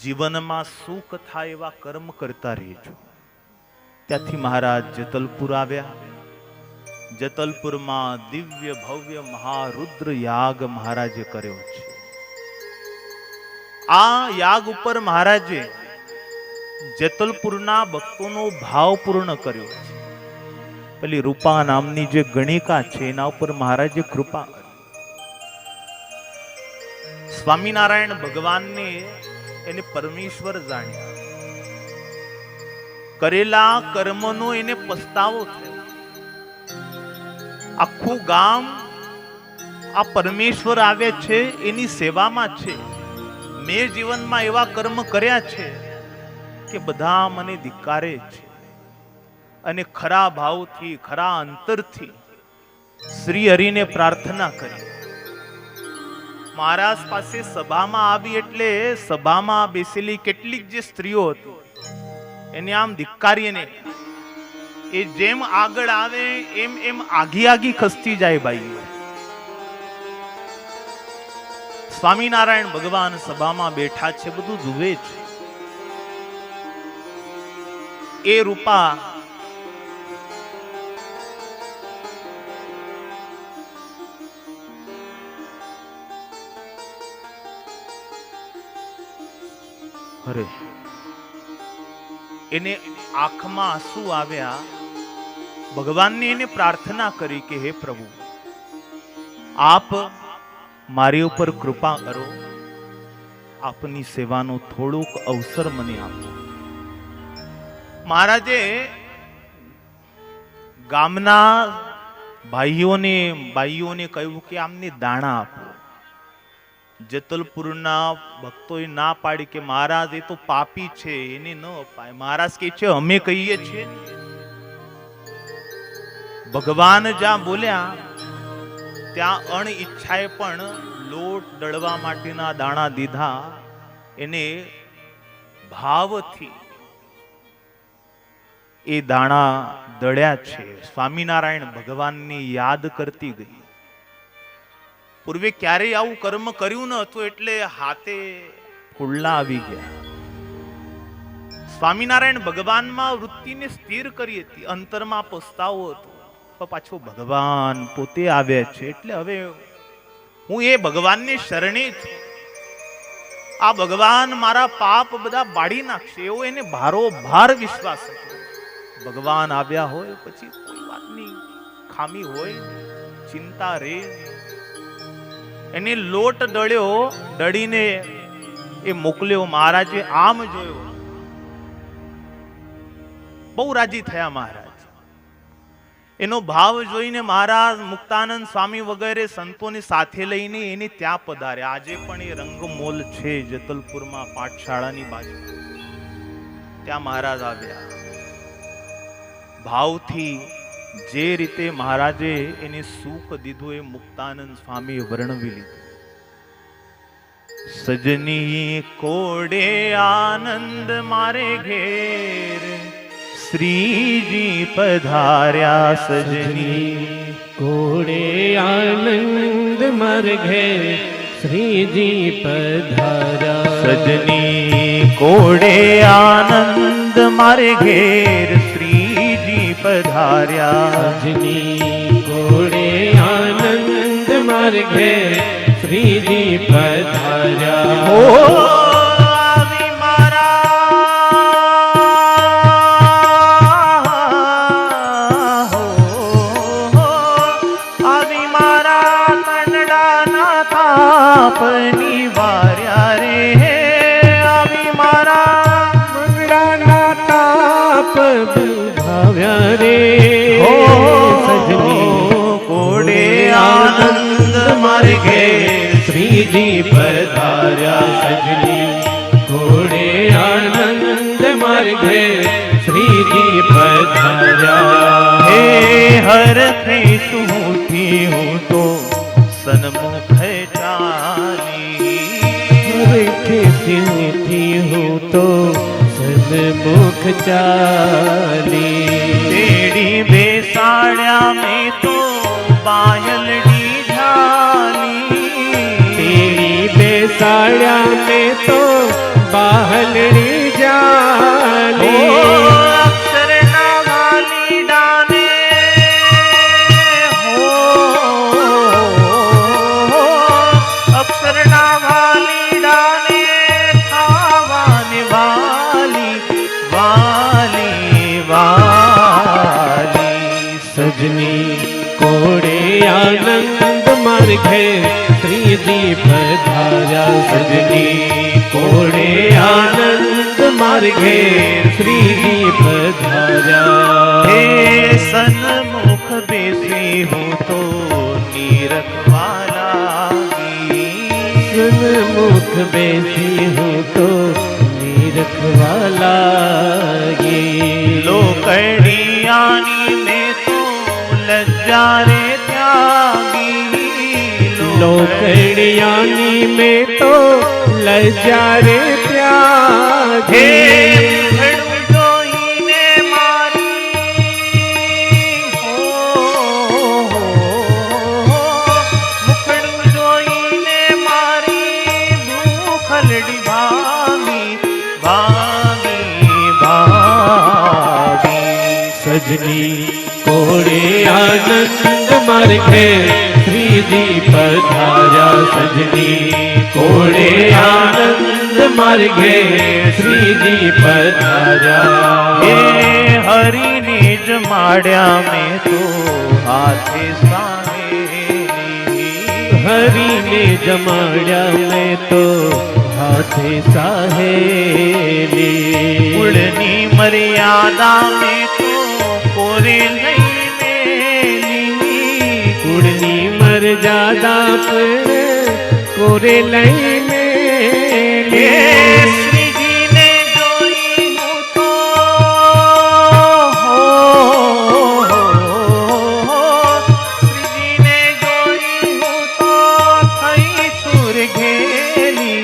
જીવનમાં સુખ થાય એવા કર્મ કરતા રહેજો. ત્યાંથી મહારાજ જેતલપુર આવ્યા. જેતલપુરમાં દિવ્ય ભવ્ય મહારુદ્ર યાગ મહારાજે કર્યો છે. આ યાગ ઉપર મહારાજે જેતલપુરના ભક્તોનો ભાવ પૂર્ણ કર્યો છે. પેલી રૂપા નામની જે ગણિકા છે એના ઉપર મહારાજે કૃપા કરી. સ્વામિનારાયણ ભગવાનને એને પરમેશ્વર જાણ્યા. કરેલા કર્મનો એને પસ્તાવો થયો. આખું ગામ આ પરમેશ્વર આવે છે એની સેવામાં છે. મેં જીવનમાં એવા કર્મ કર્યા છે કે બધા મને ધિક્કારે છે. અને ખરા ભાવથી, ખરા અંતરથી શ્રી હરિને પ્રાર્થના કરી. મહારાજ પાસે સભામાં આવી, એટલે સભામાં બેસેલી કેટલીક જે સ્ત્રીઓ હતી એને આમ ધિક્કારીને એ જેમ આગળ આવે એમ એમ આઘી આઘી ખસતી જાય. ભાઈ, સ્વામિનારાયણ ભગવાન સભામાં બેઠા છે, બધું જુએ છે. એ રૂપા અરે એને આંખમાં આંસુ આવ્યા. ભગવાનને એને પ્રાર્થના કરી કે હે પ્રભુ, આપ મારી ઉપર કૃપા કરો, આપની સેવાનો થોડોક અવસર મને આપો. મહારાજે ગામના ભાઈઓને કહ્યું કે આમને દાણા આપો. જેતલપુરના ભક્તોએ ના પાડી કે મહારાજ એ તો પાપી છે, એને ન અપાય. મહારાજ કહે છે અમે કહીએ છીએ. ભગવાન જ્યાં બોલ્યા ત્યાં અણઈચ્છાએ પણ લોટ દળવા માટેના દાણા દીધા. એને ભાવથી એ દાણા દળ્યા છે. સ્વામિનારાયણ ભગવાનની યાદ કરતી ગઈ. પૂર્વે ક્યારેય આવું કર્મ કર્યું ન હતું એટલે હાથે ફૂલના આવી ગયા. સ્વામિનારાયણ ભગવાનમાં વૃત્તિને સ્થિર કરી હતી, અંતરમાં પસ્તાવો હતો, પણ પાછો ભગવાન પોતે આવ્યા છે એટલે હવે હું એ ભગવાનની શરણે છું. આ ભગવાન મારા પાપ બધા બાળી નાખશે એવો એને ભારોભાર વિશ્વાસ હતો. ભગવાન આવ્યા હોય પછી કોઈ વાતની ખામી હોય, ચિંતા રે. એને લોટ દળ્યો, દળીને એ મોકલ્યો. મહારાજે આમ જોયો, બહુ રાજી થયા મહારાજ. એનો ભાવ જોઈને મહારાજ મુક્તાનંદ સ્વામી વગેરે સંતોને સાથે લઈને એને ત્યાં પધાર્યા. આજે પણ એ રંગમોલ છે જતલપુરમાં, પાઠશાળાની બાજુ. ત્યાં મહારાજ આવ્યા. ભાવથી જે રીતે મહારાજે એને સુખ દીધું એ મુક્તાનંદ સ્વામી વર્ણવી લીધું. સજની કોડે આનંદ મારે ઘેર, શ્રીજી પધાર્યા. સજની કોડે આનંદ માર ઘેર, શ્રીજી પધાર્યા. સજની કોડે આનંદ મારે ઘેર, શ્રીજી પધાર્યા. સજની કોડે આનંદ માર ઘેર, શ્રીજી પધાર્યા. ઓ આવી મારા કંડાના તાપની વાર્યા રે. આવી મારા મંગળાના તાપ બુઝાવ્યા રે. સજની કોડે આનંદ મારે ઘેર, શ્રીજી પધાર્યા. સજની કોડે આનંદ માર ઘેર, શ્રીજી પધાર્યા. હે હરખે સુથી હું તો સન્મુખ ચાલી. હરખે સિંહથી હું તો સન્મુખ ચાલી. તેડી બેસાડ્યા મેં તો પાયલડી ઝાલી. તેડી બેસાડ્યા મેં તો બાહલડી જાલી. અક્ષરના વાલી ડાને, અક્ષરના વાલી ડાને ખાવાને વાલી, વાલી વાલી. સજની કોડે આનંદ માર ઘેર, શ્રીજી પધાર્યા. સજની કોડે આનંદ માર ઘેર, શ્રીજી પધાર્યા. હે સન્મુખ બેસી હું તો નીરખવા લાગી. સન્મુખ બેસી હું તો નીરખવા લાગી. લોકડિયાની મેં તો લજ્જા રે ત્યાગી. લોકડિયાની મેં તો લજ્જા રે ત્યાગી. મુખડું જોઈને મારી, મુખડું જોઈને મારી ભૂખલડી ભાગી, ભાગી ભાગી. સજની કોડે આનંદ માર ઘેર, શ્રીજી પધાર્યા. સજની કોડે આનંદ માર ઘેર, શ્રીજી પધાર્યા. હે હરિને જમાડ્યા મેં તો હાથે સાહેલી. હરીને જમાડ્યા મેં તો હાથે સાહેલી. કુળની મર્યાદા મેં તો કોરે નહીં મેલી. કુળની મર્યાદા પર કોરે લઈ મેલી. શ્રીજીને જોઈ હું તો શ્રીજીને જોઈ હું તો થઈ છુર ઘેલી,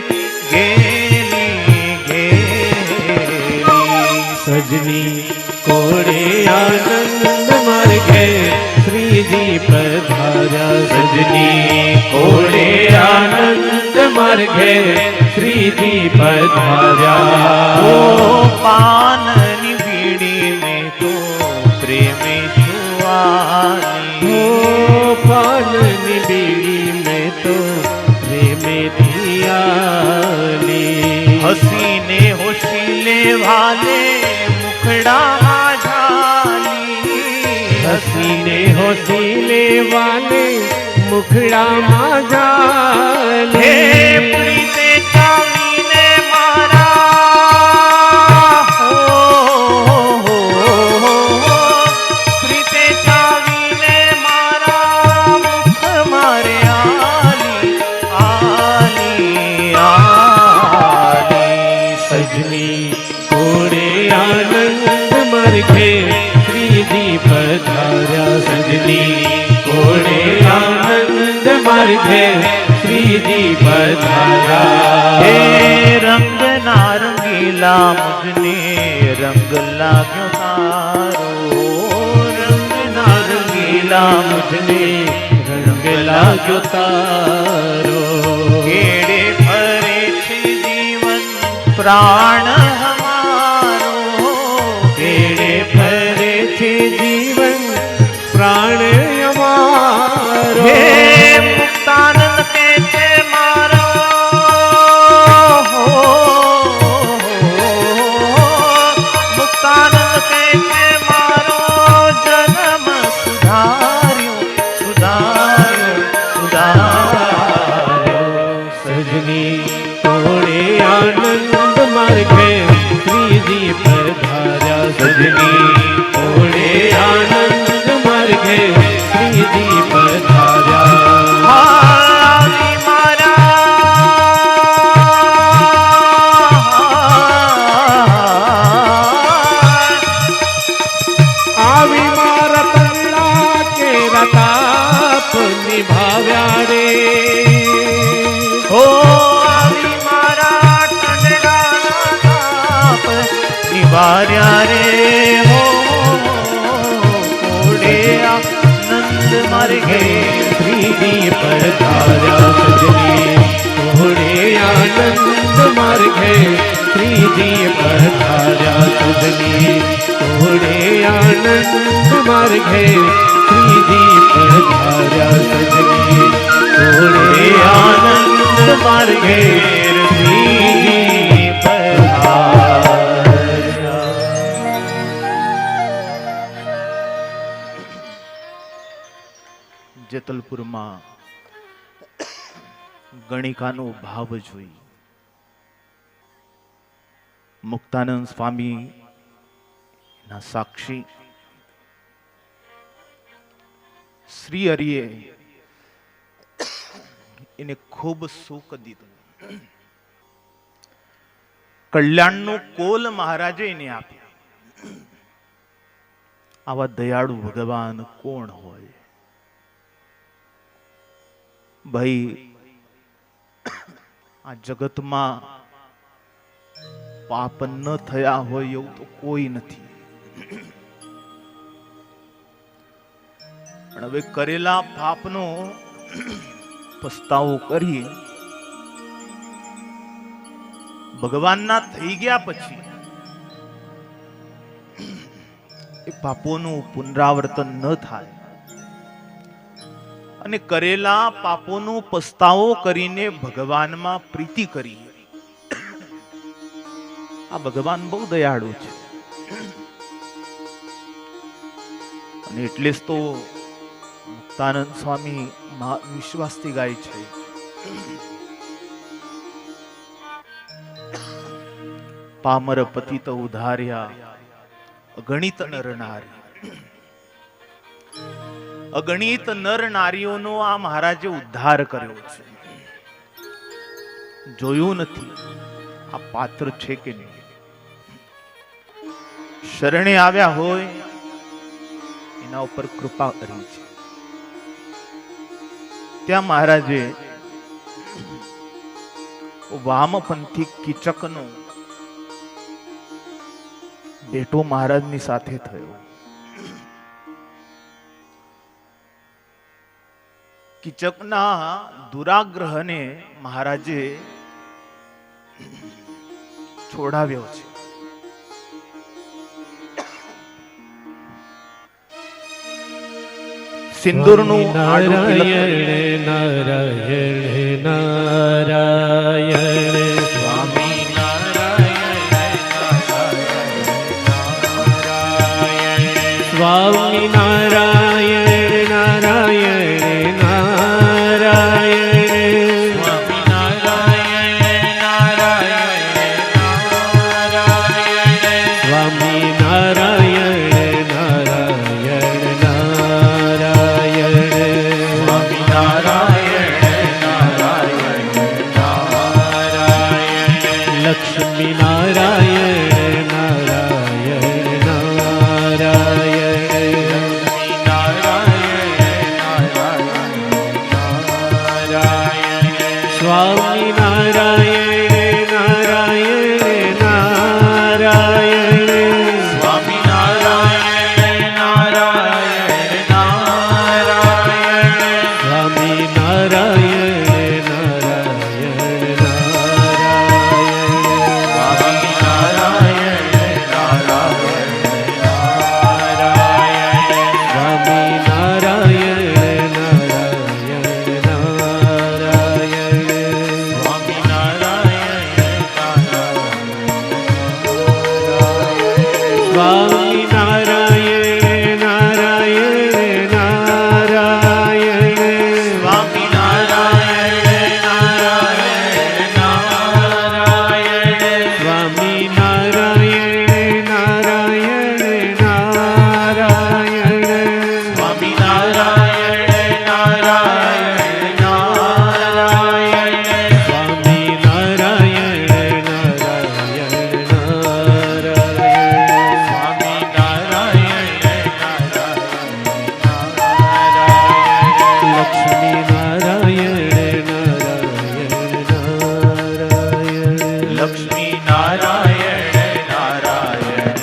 ઘેલી ઘેલી. સજની કોડે આનંદ માર ઘેર, શ્રી जी पधारा सजनी घोड़े आनंद मार्गे श्री जी पधारा ओ पाननी बीड़ी में तो प्रेम छुआनी ओ पाननी बीड़ी में तो प्रेम दियाली हसीने होशीले वाले मुखड़ा झाली हसीने होसीले वाले मुखड़ा माजाले प्रीते चावीने मारा प्रीते चावीने मारा मुख मारे आली आली आली सजनी घोड़े आनंद मार्गे श्री जी पधारा सजनी घोड़े आनंद मार्गे श्री जी पधारा हे रंग नारंगीला मुझने रंग लाग्यो तारो रंग नारंगीला मुझने रंग लाग्यो तारो केड़े भरे छे जीवन प्राण हमारो केड़े भरे छे जीवन प्राण हमारो हे मुक्तानंद के छे मारो मुक्तानंद के छे मारो जन्म सुधार्यो सुधार्यो सुधार्यो सजनी घोड़े आनंद मार्गे श्री जी पधारा सजनी घोड़े आनंद मार्गे श्री जी पधारा आवी मारा आवी मारा तल्ला के रताप निभाव्या रे हो आवी मारा टंडा ताप निवार्या रे हो कोड़े आनंद मार्गे श्री जी पधारा सजनी घोड़े आनंद मार्गे श्री जी पधारा सजनी घोड़े आनंद मार्गे श्री जी पधारा सजनी घोड़े आनंद मार्गे श्री जी पधारा જેતલપુરમાં ગણિકાનો ભાવ જોઈ મુક્તાનંદ સ્વામી ના સાક્ષી શ્રી હરિએ એને ખૂબ સુખ દીધું. કલ્યાણનું કોલ મહારાજે એને આપ્યું. આવા દયાળુ ભગવાન કોણ હોય? ભાઈ આ જગતમાં પાપ ન થયા હોય એવું તો કોઈ નથી. પણ હવે કરેલા પાપનો પસ્તાવો કરી ભગવાનના થઈ ગયા પછી એ પાપોનું પુનરાવર્તન ન થાય અને કરેલા પાપોનો પસ્તાવો કરીને ભગવાનમાં પ્રીતિ કરી. આ ભગવાન બહુ દયાળુ છે અને એટલે જ તો મુક્તાનંદ સ્વામી વિશ્વાસથી ગાય છે, પામર પતિત ઉધાર્યા અગણિત નર નારી. અગણિત નર નારીઓનો આ મહારાજે ઉદ્ધાર કર્યો છે. જોયું નથી આ પાત્ર છે કે નહીં. શરણે આવ્યા હોય એના ઉપર કૃપા કરી છે. ત્યાં મહારાજે વામપંથી કીચકનો બેટો મહારાજની સાથે થયો. કીચકના દુરાગ્રહને મહારાજે છોડાવ્યો છે. સિંદૂરનું આડું તિલક નારાયણ નારાયણ નારાયણ સ્વામી નારાયણ સ્વામી નારાયણ નારાયણ નારાયણ સ્વામી નારાયણ નારાયણ સ્વામી નારાયણ નારાયણ નારાયણ સ્વામી નારાયણ નારાયણ લક્ષ્મી નારાયણ નારાયણ નારાયણ સ્વામી નારાયણ નારાયણ નારાયણ સ્વામી નારાયણ નારાયણ નારાયણ સ્વામી નારાયણ નારાયણ સ્વામી નારાયણ નારાયણ સ્વામી નારાયણ નારાયણ સ્વામી નારાયણ સ્વામી નારાયણ નારાયણ નારાયણ સ્વામી નારાયણ નારાયણ નારાયણ સ્વામી નારાયણ નારાયણ નારાયણ સ્વામી નારાયણ નારાયણ નારાયણ સ્વામી નારાયણ નારાયણ નારાયણ સ્વામી નારાયણ નારાયણ લક્ષ્મી નારાયણ નારાયણ લક્ષ્મી નારાયણ નારાયણ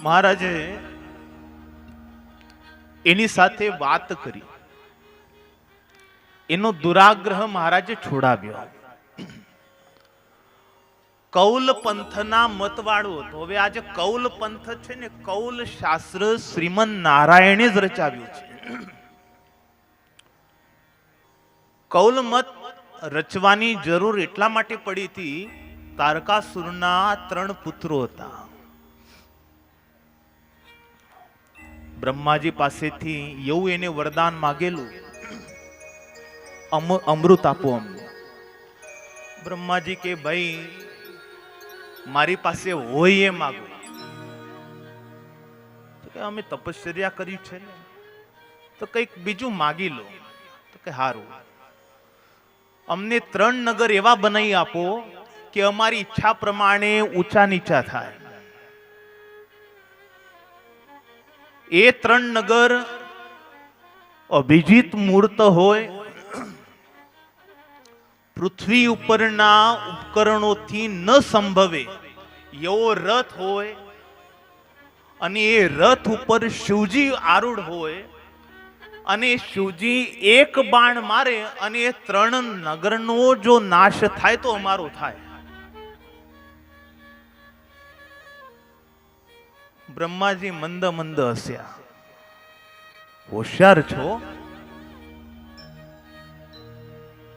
મહારાજે એની સાથે વાત કરી, એનો દુરાગ્રહ મહારાજે છોડાવ્યો. કૌલ પંથના મતવાળો હતો. હવે આજે કૌલ પંથ છે ને, કૌલ શાસ્ત્ર શ્રીમન નારાયણે જ રચાવ્યું છે. કૌલ મત રચવાની જરૂર એટલા માટે પડી હતી, તારકાસુરના 3 પુત્રો હતા. બ્રહ્માજી પાસેથી એવું એને વરદાન માગેલું, અમૃત આપો અમને. બ્રહ્માજી કે ભાઈ મારી પાસે હોય એ માગો. તો કે અમે તપશ્ચર્યા કરી છે ને, તો કંઈક બીજું માગી લો. તો કે હારું, અમને 3 નગર એવા બનાવી આપો કે અમારી ઈચ્છા પ્રમાણે ઊંચા નીચા થાય. એ 3 નગર અભિજીત મૂર્ત હોય, પૃથ્વી ઉપરના ઉપકરણોથી ન સંભવે એવો રથ હોય, અને એ રથ ઉપર શિવજી આરૂઢ હોય, અને શિવજી એક બાણ મારે અને એ 3 નગરનો જો નાશ થાય તો અમારો થાય. બ્રહ્માજી મંદ મંદ હસ્યા. હોશિયાર છો,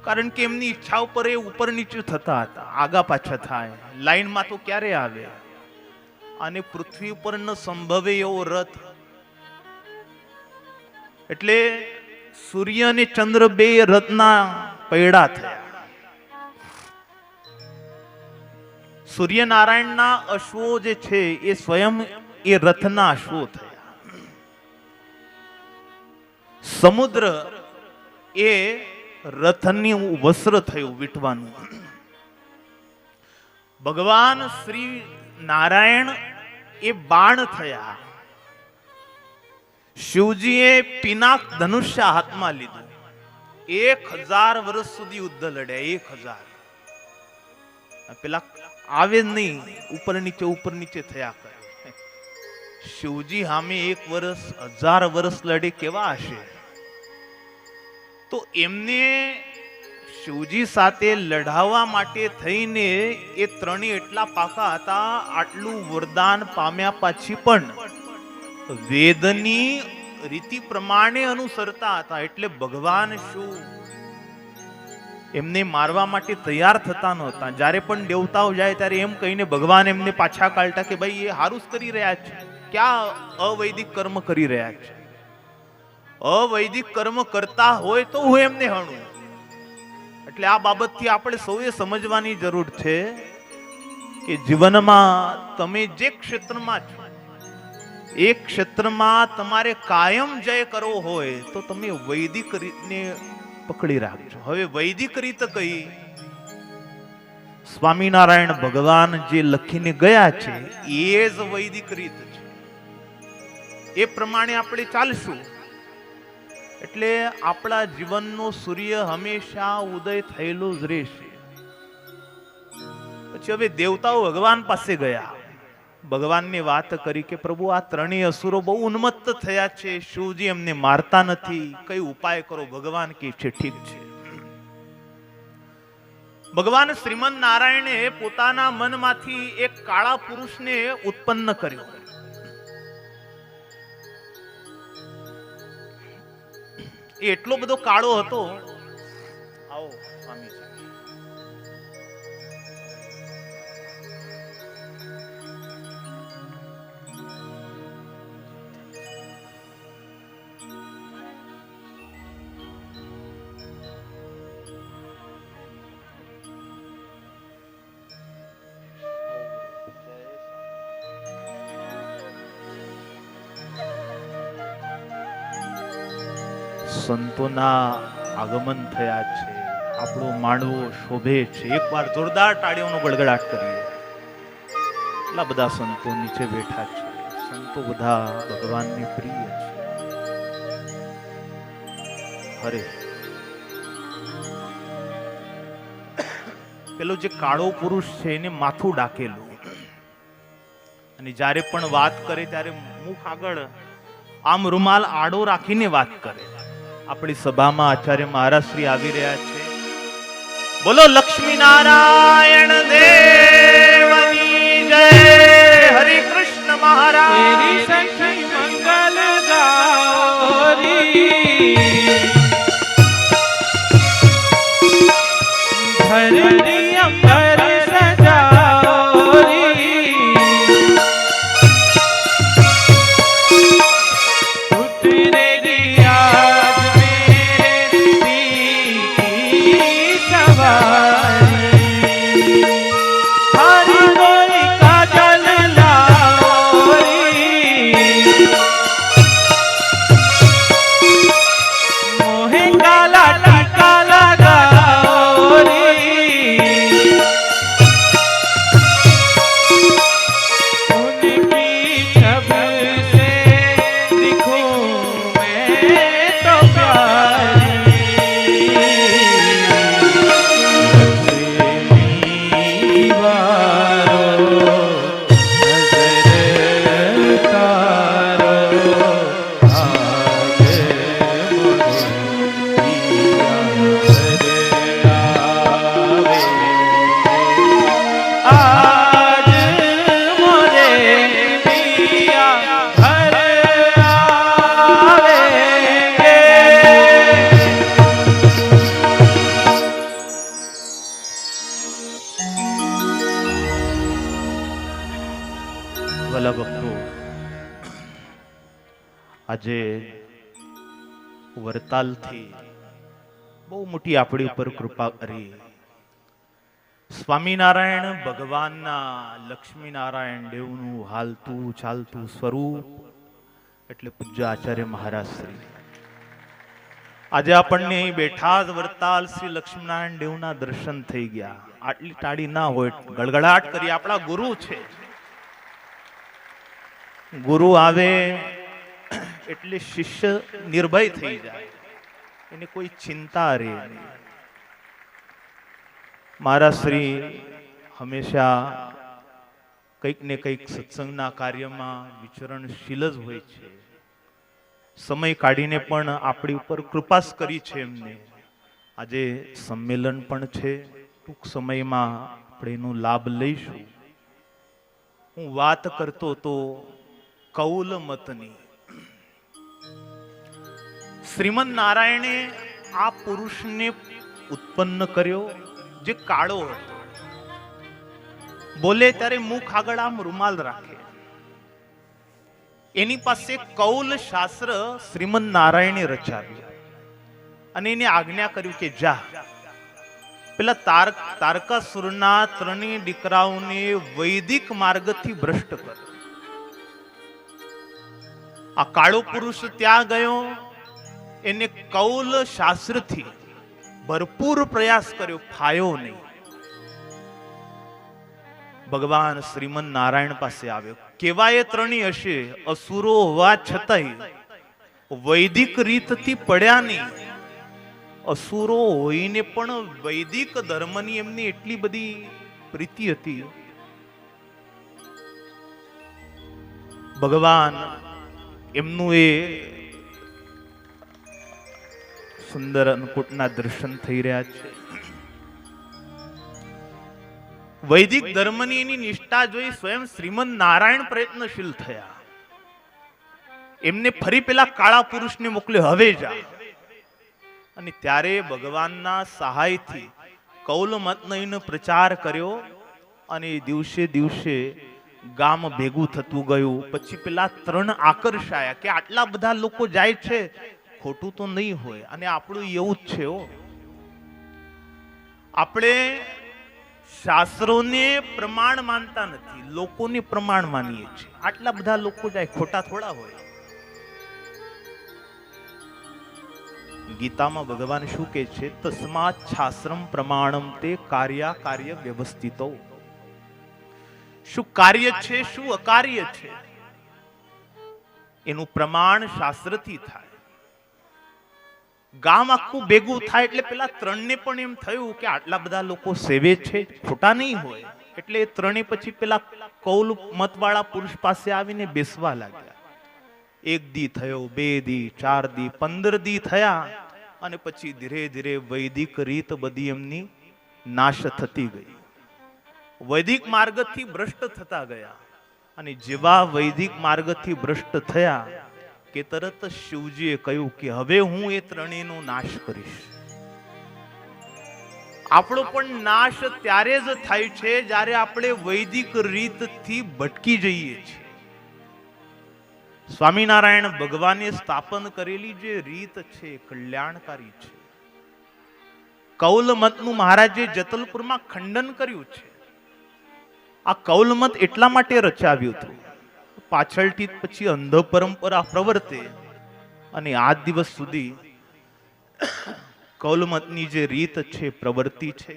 કારણ કે એમની ઈચ્છા ઉપર એ ઉપર નીચું થતા હતા, આગા પાછા થાય, લાઈનમાં તો ક્યારે આવે. અને પૃથ્વી ઉપર ન સંભવે એવો રથ. એટલે સૂર્ય અને ચંદ્ર બે રથના પૈડા થયા. સૂર્યનારાયણના અશ્વો જે છે એ સ્વયં એ રથના અશ્વો થયા. સમુદ્ર એ રથની વસ્ત્ર થયું વીટવાનું. ભગવાન શ્રી નારાયણ એ બાણ થયા. શિવજીએ પિનાક ધનુષ્ય હાથમાં લીધું. 1000 વર્ષ સુધી યુદ્ધ લડ્યા. 1000. પેલા આવે જ નહીં, ઉપર નીચે થયા કરે. શિવજી સામે 1 વર્ષ 1000 વર્ષ લડે કેવા હશે? તો એમને શિવજી સાથે લડાવવા માટે થઈને એ ત્રણેય એટલા પાકા હતા, આટલું વરદાન પામ્યા પછી પણ વેદની રીતિ પ્રમાણે અનુસરતા હતા. એટલે ભગવાન શું એમને મારવા માટે તૈયાર થતા નહોતા. જ્યારે પણ દેવતાઓ જાય ત્યારે એમ કહીને ભગવાન એમને પાછા કાઢતા કે ભાઈ એ હારું જ કરી રહ્યા છે, ક્યાં અવૈદિક કર્મ કરી રહ્યા છે. અવૈદિક કર્મ કરતા હોય તો હું એમને હણું. એટલે આ બાબતથી આપણે સૌએ સમજવાની જરૂર છે કે જીવનમાં તમે જે ક્ષેત્રમાં છો એ ક્ષેત્રમાં તમારે કાયમ જય કરવો હોય તો તમે વૈદિક રીતને પકડી રાખજો. હવે વૈદિક રીત કઈ? સ્વામિનારાયણ ભગવાન જે લખીને ગયા છે એ જ વૈદિક રીત છે. એ પ્રમાણે આપણે ચાલશું એટલે આપણા જીવનનો સૂર્ય હંમેશા ઉદય થયેલો જ રહેશે. પછી હવે દેવતાઓ ભગવાન પાસે ગયા, ભગવાનની વાત કરી કે પ્રભુ આ ત્રણેય અસુરો બહુ ઉન્મત્ત થયા છે, શિવજી એમને મારતા નથી, કઈ ઉપાય કરો? ભગવાન કહે છે ઠીક છે. ભગવાન શ્રીમદ નારાયણે પોતાના મનમાંથી એક કાળા પુરુષને ઉત્પન્ન કર્યો. એ એટલો બધો કાળો હતો. આવો સ્વામીજી. સંતોના આગમન થયા છે, આપણો માણવો શોભે છે. એકવાર જોરદાર તાળીઓનો ગડગડાટ કરીએ. એટલા બધા સંતો નીચે બેઠા છે. સંતો બધા ભગવાનને પ્રિય છે. હરે પેલો જે કાળો પુરુષ છે એને માથું ડાકેલું, અને જ્યારે પણ વાત કરે ત્યારે મુખ આગળ આમ રૂમાલ આડો રાખીને વાત કરે. આપણી સભામાં આચાર્ય મહારાજ શ્રી આવી રહ્યા છે. બોલો લક્ષ્મી નારાયણ દેવની જય. હરે કૃષ્ણ મહારાજ મંગલ ગૌરી ધરણી અંબર સજાઓરી આજે વરતાલથી બહુ મોટી આપણી ઉપર કૃપા કરી. સ્વામિનારાયણ ભગવાનના લક્ષ્મીનારાયણ દેવનું હાલતું ચાલતું સ્વરૂપ એટલે પૂજ્ય આચાર્ય મહારાજ શ્રી. આજે આપણને બેઠા જ વરતાલ શ્રી લક્ષ્મીનારાયણ દેવના દર્શન થઈ ગયા. આટલી તાળી ના હોય, ગળગળાટ કરી. આપણા ગુરુ છે. ગુરુ આવે એટલે શિષ્ય નિર્ભય થઈ જાય, એને કોઈ ચિંતા રહે નહીં. મારા શ્રી હંમેશા કંઈક ને કંઈક સત્સંગના કાર્યમાં વિચરણશીલ જ હોય છે. સમય કાઢીને પણ આપણી ઉપર કૃપા કરી છે એમને. આજે સંમેલન પણ છે, ટૂંક સમયમાં આપણે એનો લાભ લઈશું. હું વાત કરતો તો કૌલ મતની. શ્રીમદ નારાયણે આ પુરુષને ઉત્પન્ન કર્યો જે કાળો હતો. બોલે ત્યારે મુખ આગળ આમ રૂમાલ રાખે. એની પાસે કૌલ શાસ્ત્ર શ્રીમદ નારાયણે રચાવ્યું અને એને આજ્ઞા કર્યું કે જા પેલા તારકાસુરના ત્રણેય દીકરાઓને વૈદિક માર્ગથી ભ્રષ્ટ કર. આ કાળો પુરુષ ત્યાં ગયો, એને કૌલ શાસ્ત્રથી ભરપૂર પ્રયાસ કર્યો, ફાયો નહીં. ભગવાન શ્રીમદ નારાયણ પાસે આવ્યો. કેવાય ત્રણેય હશે, અસુરો હોવા છતાંય વૈદિક રીતથી પડ્યા નહીં. અસુરો હોઈને પણ વૈદિક ધર્મની એમની એટલી બધી પ્રીતિ હતી. ભગવાન એમનું એ સુંદર અન્નકૂટના દર્શન થઈ રહ્યા છે. વૈદિક ધર્મની એની નિષ્ઠા જોઈ સ્વયં શ્રીમદ નારાયણ પ્રયત્નશીલ થયા. એમને ફરી પેલા કાળા પુરુષને મોકલ્યો, હવે જા. અને ત્યારે ભગવાનના સહાયથી કૌલ મતનો પ્રચાર કર્યો અને દિવસે દિવસે ગામ ભેગું થતું ગયું. પછી પેલા ત્રણ આકર્ષાયા કે આટલા બધા લોકો જાય છે, ખોટું તો નહીં હોય. અને આપણું એવું જ છે. આપણે શાસ્ત્રોને પ્રમાણ માનતા નથી, લોકોને પ્રમાણ માનીએ છીએ. આટલા બધા લોકો જાય, ખોટા થોડા હોય. ગીતામાં ભગવાન શું કહે છે? તસ્માત શાસ્ત્રમ પ્રમાણમ તે કાર્ય વ્યવસ્થિતો. શું કાર્ય છે, શું અકાર્ય છે, એનું પ્રમાણ શાસ્ત્રથી થાય. ગામ આખું ભેગું થાય એટલે પેલા ત્રણને પણ એમ થયું કે આટલા બધા લોકો સેવે છે, ખોટા નહીં હોય. એટલે ત્રણે પછી પેલા કૌલ મતવાળા પુરુષ પાસે આવીને બેસવા લાગ્યા. 1 દી થયો, 2 દી, 4 દી, 15 દી થયા. અને પછી ધીરે ધીરે વૈદિક રીત બધી એમની નાશ થતી ગઈ. વૈદિક માર્ગથી ભ્રષ્ટ થતા ગયા. અને જેવા વૈદિક માર્ગથી ભ્રષ્ટ થયા કે તરત શિવજીએ કહ્યું કે હવે હું એ ત્રણેયનો નાશ કરીશ. આપણો પણ નાશ ત્યારે જ થાય છે જ્યારે આપણે વૈદિક રીતથી ભટકી જઈએ છીએ. સ્વામિનારાયણ ભગવાને સ્થાપન કરેલી જે રીત છે કલ્યાણકારી છે. કૌલ મતનું મહારાજે જતલપુરમાં ખંડન કર્યું છે. આ કૌલ મત એટલા માટે રચાવ્યું હતું, પાછળથી પછી અંધ પરંપરા પ્રવર્તે અને આજ દિવસ સુધી કૌલ મતની જે રીત છે પ્રવર્તી છે.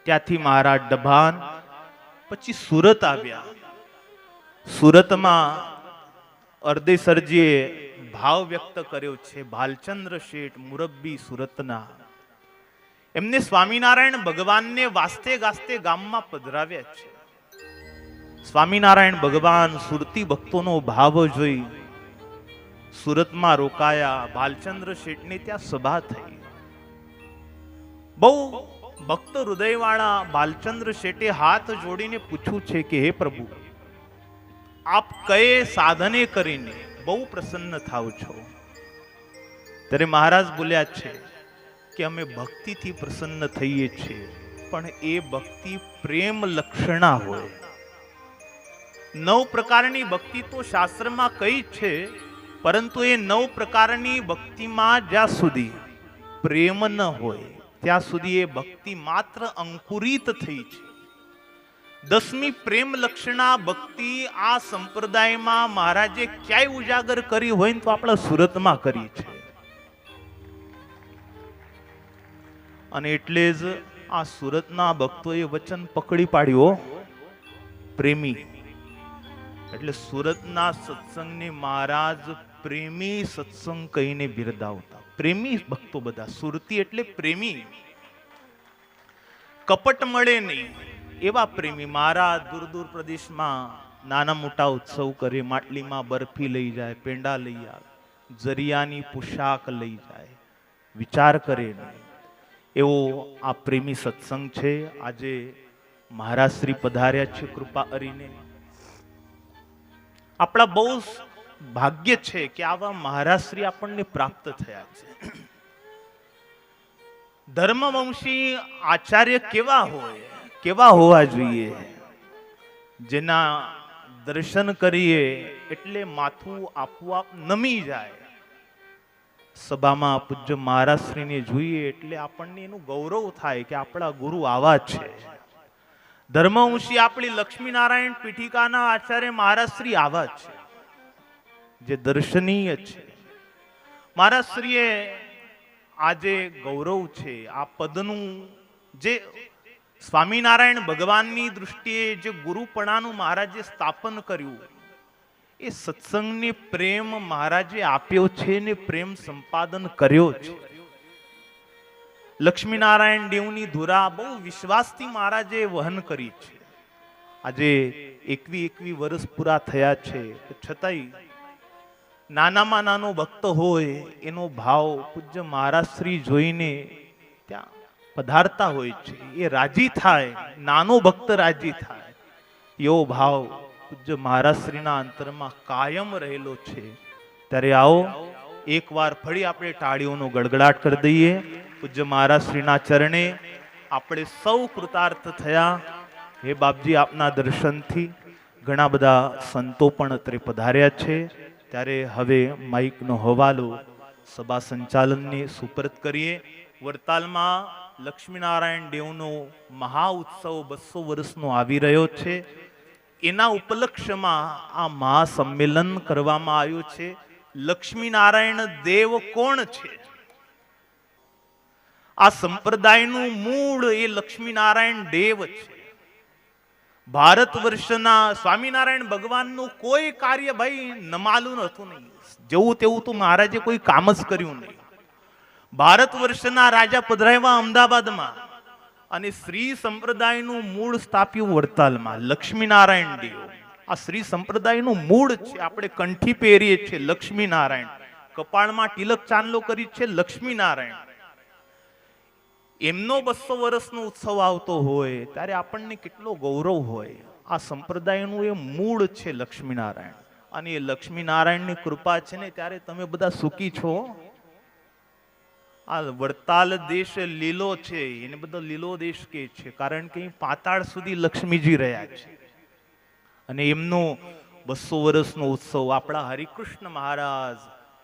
ત્યાંથી મહારાજ ડભાન પછી સુરત આવ્યા. સુરતમાં અરદેસરજીએ ભાવ વ્યક્ત કર્યો છે. ભાલચંદ્ર શેઠ મુરબ્બી સુરતના, એમને સ્વામિનારાયણ ભગવાનને વાસ્તે ગાસ્તે ગામમાં પધરાવ્યા છે. સ્વામિનારાયણ ભગવાન સુરતી ભક્તોનો ભાવ જોઈ સુરતમાં રોકાયા. ભાલચંદ્ર શેઠને ત્યાં સભા થઈ. બહુ ભક્ત હૃદયવાળા ભાલચંદ્ર શેઠે હાથ જોડીને પૂછ્યું છે કે હે પ્રભુ, આપ કયે સાધને કરીને બહુ પ્રસન્ન થાવ છો? ત્યારે મહારાજ બોલ્યા છે કે અમે ભક્તિથી પ્રસન્ન થઈએ છીએ, પણ એ ભક્તિ પ્રેમ લક્ષણા હોય. 9 પ્રકારની ભક્તિ તો શાસ્ત્રમાં કઈ છે, પરંતુ એ 9 પ્રકારની ભક્તિમાં જ્યાં સુધી પ્રેમ ન હોય ત્યાં સુધી એ ભક્તિ માત્ર અંકુરિત થઈ છે. 10મી પ્રેમ લક્ષણા ભક્તિ આ સંપ્રદાયમાં મહારાજે ક્યાંય ઉજાગર કરી હોય તો આપણા સુરતમાં કરી છે. અને એટલે જ આ સુરતના ભક્તોએ વચન પકડી પાડ્યું, પ્રેમી. એટલે સુરતના સત્સંગને મહારાજ પ્રેમી સત્સંગ કહીને બિરદાવતા. પ્રેમી ભક્તો બધા, સુરતી એટલે પ્રેમી. કપટ મળે નહીં, એવા પ્રેમી મારા દૂર દૂર પ્રદેશમાં નાના મોટા ઉત્સવ કરે, માટલીમાં બરફી લઈ જાય, પેંડા લઈ આવે, જરિયાની પોશાક લઈ જાય, વિચાર કરે નહીં. એવો આ પ્રેમી સત્સંગ છે. આજે મહારાજ શ્રી પધાર્યા છે કૃપા કરીને. આપણા બહુ ભાગ્ય છે કે આવા મહારાજ શ્રી આપણને પ્રાપ્ત થયા છે. ધર્મવંશી આચાર્ય કેવા હોય, કેવા હોવા જોઈએ? જેના દર્શન કરીએ એટલે માથું આપોઆપ નમી જાય. સભામાં પૂજ્ય મહારાજ શ્રીને જોઈએ એટલે આપણને એનું ગૌરવ થાય કે આપણા ગુરુ આવા છે. ધર્મવંશી આપણી લક્ષ્મીનારાયણ પીઠિકાના આચાર્ય મહારાજ શ્રી આવા છે, જે દર્શનીય છે. મહારાજ શ્રીએ આજે ગૌરવ છે આ પદનું, જે સ્વામિનારાયણ ભગવાનની દૃષ્ટિએ જે ગુરુપણાનું મહારાજે સ્થાપન કર્યું, એ સત્સંગને પ્રેમ મહારાજે આપ્યો છે ને પ્રેમ સંપાદન કર્યો છે. લક્ષ્મીનારાયણ દેવની ધુરા બહુ વિશ્વાસથી મહારાજે વહન કરી છે. આજે 21 વર્ષ પૂરા થયા છે, છતાંય નાનામાં નાનો ભક્ત હોય એનો ભાવ પૂજ્ય મહારાજ શ્રી જોઈને ત્યાં પધારતા હોય છે, એ રાજી થાય, નાનો ભક્ત રાજી થાય, એવો ભાવ પૂજ્ય મહારાજ શ્રીના અંતરમાં કાયમ રહેલો છે. ત્યારે આવો એકવાર ફરી આપણે તાળીઓનો ગડગડાટ કરી દઈએ. પૂજ્ય મહારાજ શ્રીના ચરણે આપણે સૌ કૃતાર્થ થયા. હે બાપજી, આપના દર્શનથી ઘણા બધા સંતો પણ અત્રે પધાર્યા છે. ત્યારે હવે માઇકનો હવાલો સભા સંચાલનને સુપરત કરીએ. વડતાલમાં લક્ષ્મીનારાયણ દેવનો મહા ઉત્સવ 200 વર્ષનો આવી રહ્યો છે. એના ઉપલક્ષ્યમાં આ મહાસંમેલન કરવામાં આવ્યું છે. લક્ષ્મીનારાયણ દેવ કોણ છે? આ સંપ્રદાયનું મૂળ એ લક્ષ્મીનારાયણ દેવ છે. ભારત વર્ષના સ્વામિનારાયણ ભગવાનનું કોઈ કાર્ય ભાઈ નમાલું હતું નહીં. જેવું તેવું તો મહારાજે કોઈ કામ જ કર્યું નહીં. ભારત વર્ષના રાજા પધરાવ્યા અમદાવાદમાં અને શ્રી સંપ્રદાયનું મૂળ સ્થાપ્યું વડતાલમાં લક્ષ્મીનારાયણ દેવ. આ શ્રી સંપ્રદાયનું મૂળ છે. આપણે કંઠી પહેરીએ છીએ લક્ષ્મીનારાયણ, કપાળમાં તિલક ચાંદલો કરી છે લક્ષ્મીનારાયણ. એમનો 200 વર્ષનો ઉત્સવ આવતો હોય ત્યારે આપણને કેટલો ગૌરવ હોય. આ સંપ્રદાયનું એ મૂળ છે લક્ષ્મીનારાયણ, અને એ લક્ષ્મીનારાયણની કૃપા છે ને ત્યારે તમે બધા સુખી છો. આ વડતાલ દેશ લીલો છે, એને બધો લીલો દેશ કે છે, કારણ કે પાતાળ સુધી લક્ષ્મીજી રહ્યા છે. અને એમનો 200 વર્ષનો ઉત્સવ આપણા હરિકૃષ્ણ મહારાજ,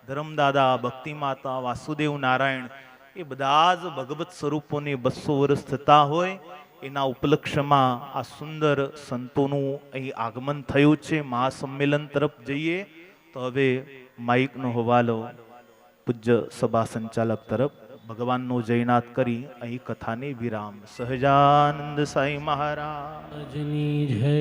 ધર્મદાદા, ભક્તિમાતા, વાસુદેવ નારાયણ, એ બધા જ ભગવત સ્વરૂપોને 200 વર્ષ થતા હોય એના ઉપલક્ષ્યમાં આ સુંદર સંતોનું અહીં આગમન થયું છે. મહાસંમેલન તરફ જઈએ તો હવે માઇકનો હવાલો પૂજ્ય સભા સંચાલક તરફ. ભગવાનનો જયનાથ કરી અહીં કથાને વિરામ. સહજાનંદ સાઈ મહારાજની જય.